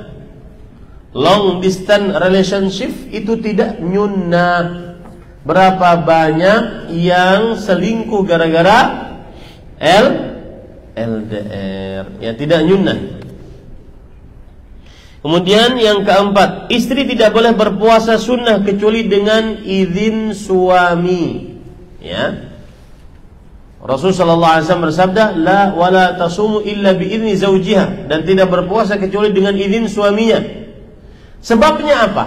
Long distance relationship itu tidak nyunnah. Berapa banyak yang selingkuh gara-gara LDR, ya, tidak nyunnah. Kemudian yang keempat, istri tidak boleh berpuasa sunnah kecuali dengan izin suami. Ya, Rasul sallallahu alaihi wasallam bersabda, la wala tasumu illa bi idzni zawjiha, dan tidak berpuasa kecuali dengan izin suaminya. Sebabnya apa?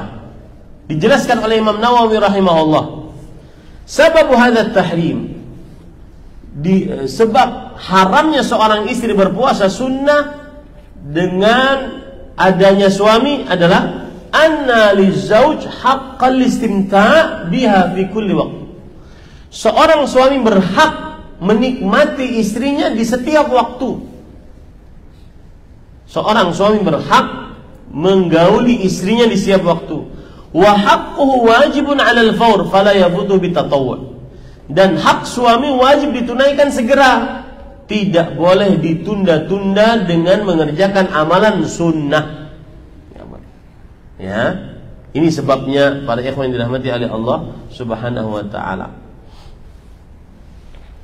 Dijelaskan oleh Imam Nawawi rahimahullah. Sebab hadza tahrim, sebab haramnya seorang istri berpuasa sunnah dengan adanya suami adalah anna lizauj haqqal istimta' biha fi kulli waqt. Seorang suami berhak menikmati istrinya di setiap waktu. Seorang suami berhak menggauli istrinya di setiap waktu. Wa haqquhu wajibun 'alal fawr fala yafutu bitatawwu. Dan hak suami wajib ditunaikan segera, tidak boleh ditunda-tunda dengan mengerjakan amalan sunnah. Ya, ini sebabnya para ikhwan yang dirahmati oleh Allah Subhanahu wa taala.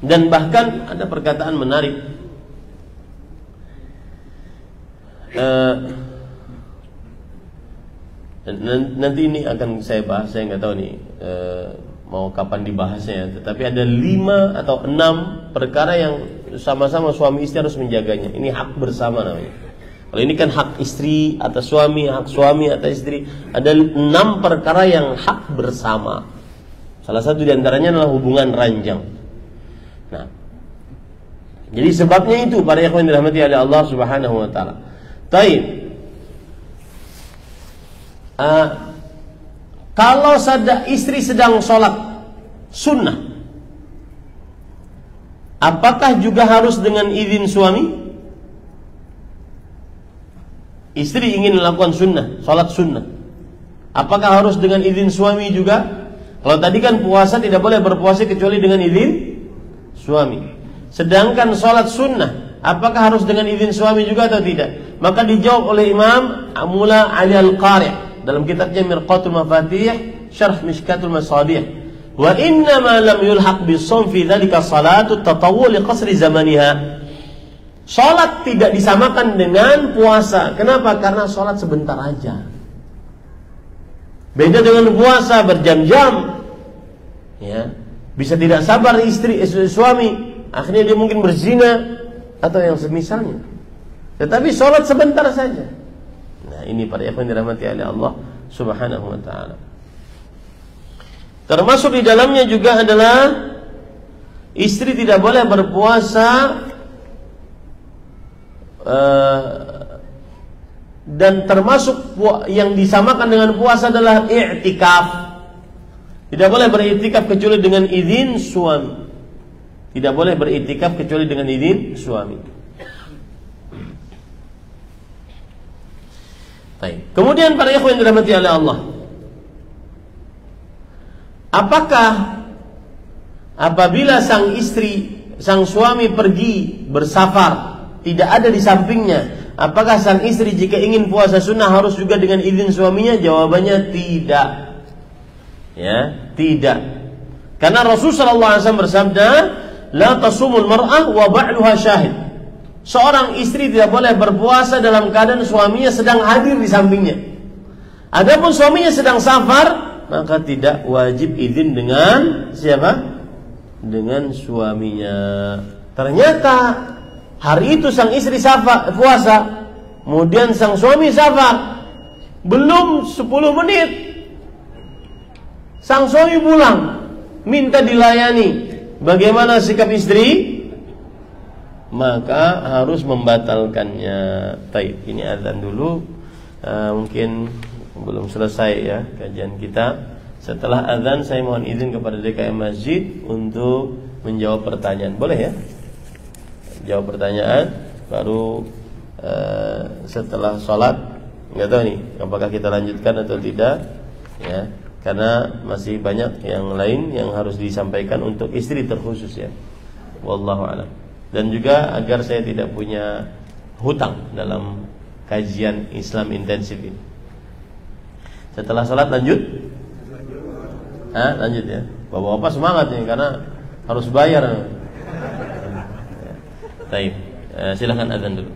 Dan bahkan ada perkataan menarik, nanti ini akan saya bahas, saya nggak tahu nih mau kapan dibahasnya, tetapi ada 5 atau 6 perkara yang sama-sama suami istri harus menjaganya. Ini hak bersama namanya. Kalau ini kan hak istri atas suami, hak suami atas istri. Ada 6 perkara yang hak bersama. Salah satu diantaranya adalah hubungan ranjang. Nah, jadi sebabnya itu para ikhwan dirahmati oleh Allah Subhanahu wa taala. Taib. Kalau istri sedang sholat sunnah, apakah juga harus dengan izin suami? Istri ingin melakukan sunnah, sholat sunnah, apakah harus dengan izin suami juga? Kalau tadi kan puasa tidak boleh berpuasa kecuali dengan izin suami. Sedangkan sholat sunnah, apakah harus dengan izin suami juga atau tidak? Maka dijawab oleh Imam Mula Ali Al-Qari' dalam kitabnya Mirqatul Mafatih Syarh Mishkatul Masabih, wa inna ma lam yulhaq bis-shaum fi dzalika salatu tatawwu li qasri zamaniha. Salat tidak disamakan dengan puasa. Kenapa? Karena salat sebentar aja. Beda dengan puasa berjam-jam. Ya, bisa tidak sabar suami, akhirnya dia mungkin berzina atau yang semisalnya. Tetapi salat sebentar saja. Nah, ini para ikhwan dirahmati oleh Allah Subhanahu wa taala. Termasuk di dalamnya juga adalah istri tidak boleh berpuasa dan termasuk yang disamakan dengan puasa adalah i'tikaf. Tidak boleh beriktikaf kecuali dengan izin suami. Tidak boleh beriktikaf kecuali dengan izin suami. Baik. Kemudian para ikhwan yang dirahmati oleh Allah, apakah apabila sang suami pergi bersafar, tidak ada di sampingnya, apakah sang istri jika ingin puasa sunnah harus juga dengan izin suaminya? Jawabannya tidak. Ya, tidak. Karena Rasulullah SAW bersabda, la tasumul mar'ah wa ba'luha syahid. Seorang istri tidak boleh berpuasa dalam keadaan suaminya sedang hadir di sampingnya. Adapun suaminya sedang safar, maka tidak wajib izin dengan siapa? Dengan suaminya. Ternyata hari itu sang istri puasa, kemudian sang suami safar. Belum 10 menit sang suami pulang, minta dilayani. Bagaimana sikap istri? Maka harus membatalkannya. Taib, ini azan dulu. Mungkin belum selesai ya kajian kita. Setelah azan saya mohon izin kepada DKM Masjid untuk menjawab pertanyaan. Boleh ya? Jawab pertanyaan baru setelah sholat. Nggak tahu nih apakah kita lanjutkan atau tidak ya, karena masih banyak yang lain yang harus disampaikan untuk istri terkhusus ya. Wallahu a'lam. Dan juga agar saya tidak punya hutang dalam kajian Islam intensif ini. Setelah sholat lanjut? Lanjut ya. Bapak-bapak semangat nih karena harus bayar. Baik, silakan azan dulu.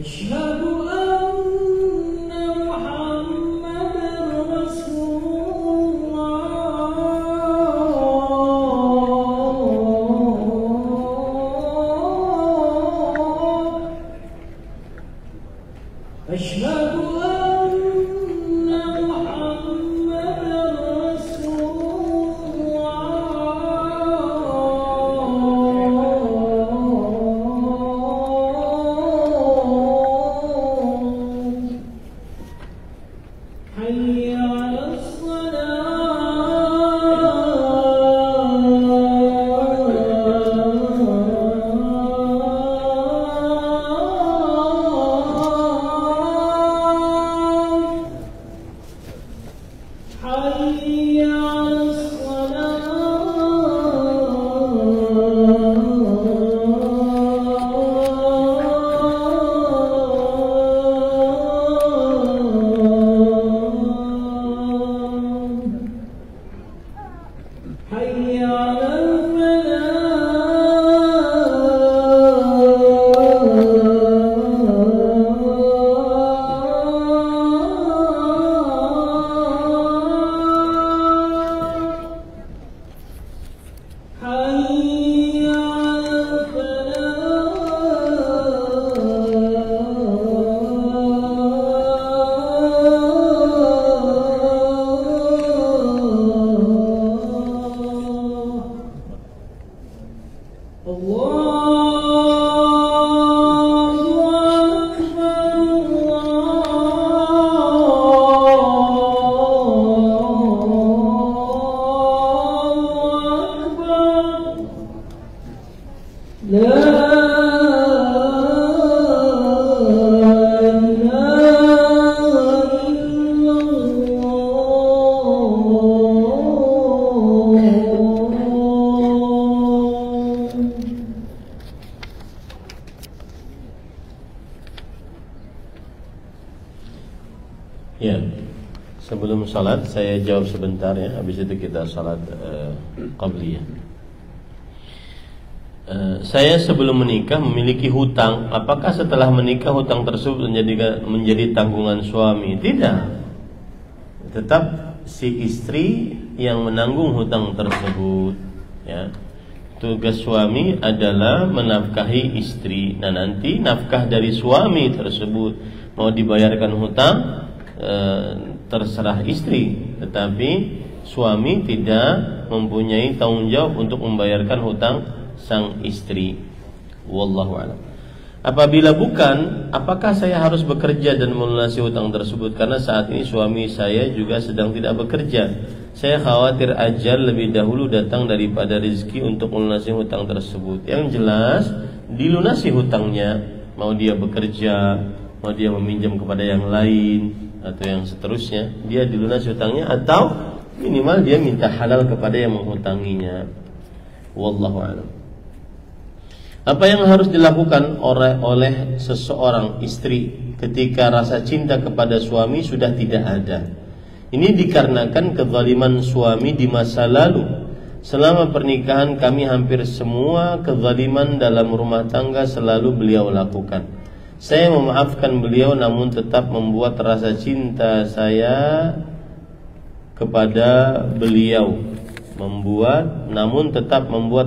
أشهد أن محمدا Ya, sebelum salat saya jawab sebentar ya. Habis itu kita salat qabliyah. Saya sebelum menikah memiliki hutang. Apakah setelah menikah hutang tersebut menjadi tanggungan suami? Tidak. Tetap si istri yang menanggung hutang tersebut. Ya. Tugas suami adalah menafkahi istri. Nah, nanti nafkah dari suami tersebut mau dibayarkan hutang terserah istri, tetapi suami tidak mempunyai tanggung jawab untuk membayarkan hutang sang istri. Wallahu a'lam. Apabila bukan, apakah saya harus bekerja dan melunasi hutang tersebut? Karena saat ini suami saya juga sedang tidak bekerja. Saya khawatir ajal lebih dahulu datang daripada rezeki untuk melunasi hutang tersebut. Yang jelas dilunasi hutangnya, mau dia bekerja, mau dia meminjam kepada yang lain atau yang seterusnya, dia dilunasi hutangnya atau minimal dia minta halal kepada yang menghutanginya. Wallahu a'lam. Apa yang harus dilakukan oleh seseorang istri ketika rasa cinta kepada suami sudah tidak ada? Ini dikarenakan kezaliman suami di masa lalu. Selama pernikahan kami hampir semua kezaliman dalam rumah tangga selalu beliau lakukan. Saya memaafkan beliau namun tetap membuat rasa cinta saya kepada beliau membuat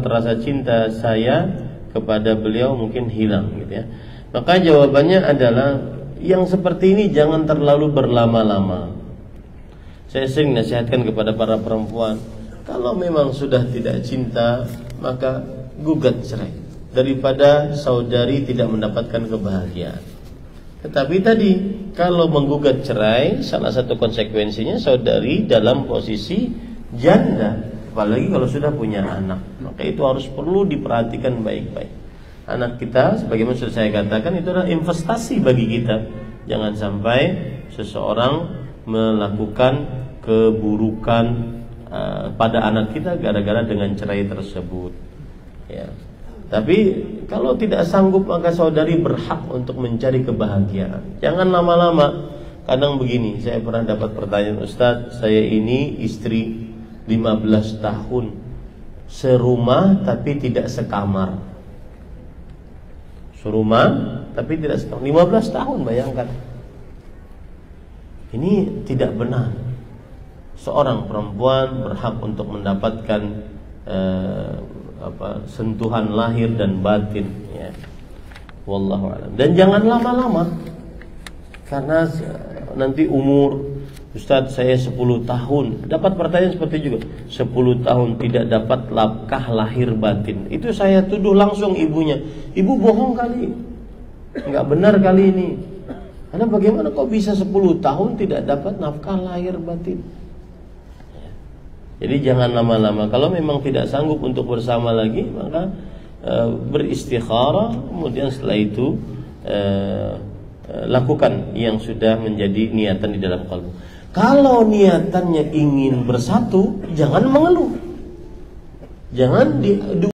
rasa cinta saya kepada beliau mungkin hilang gitu ya. Maka jawabannya adalah yang seperti ini jangan terlalu berlama-lama. Saya sering nasihatkan kepada para perempuan, kalau memang sudah tidak cinta maka gugat cerai daripada saudari tidak mendapatkan kebahagiaan. Tetapi tadi kalau menggugat cerai, salah satu konsekuensinya saudari dalam posisi janda. Apalagi kalau sudah punya anak, maka itu harus perlu diperhatikan baik-baik. Anak kita, sebagaimana sudah saya katakan, itu adalah investasi bagi kita. Jangan sampai seseorang melakukan keburukan pada anak kita gara-gara dengan cerai tersebut. Ya. Tapi kalau tidak sanggup maka saudari berhak untuk mencari kebahagiaan. Jangan lama-lama. Kadang begini, saya pernah dapat pertanyaan, Ustaz, saya ini istri 15 tahun serumah tapi tidak sekamar. Serumah tapi tidak sekamar 15 tahun, bayangkan. Ini tidak benar. Seorang perempuan berhak untuk mendapatkan sentuhan lahir dan batin ya. Wallahu a'lam. Dan jangan lama-lama. Karena nanti umur, Ustaz saya 10 tahun dapat pertanyaan seperti juga, 10 tahun tidak dapat nafkah lahir batin. Itu saya tuduh langsung ibunya, ibu bohong kali, nggak benar kali ini. Karena bagaimana kok bisa 10 tahun tidak dapat nafkah lahir batin? Jadi jangan lama-lama. Kalau memang tidak sanggup untuk bersama lagi, maka beristikharah, kemudian setelah itu lakukan yang sudah menjadi niatan di dalam kalbu. Kalau niatannya ingin bersatu, jangan mengeluh. Jangan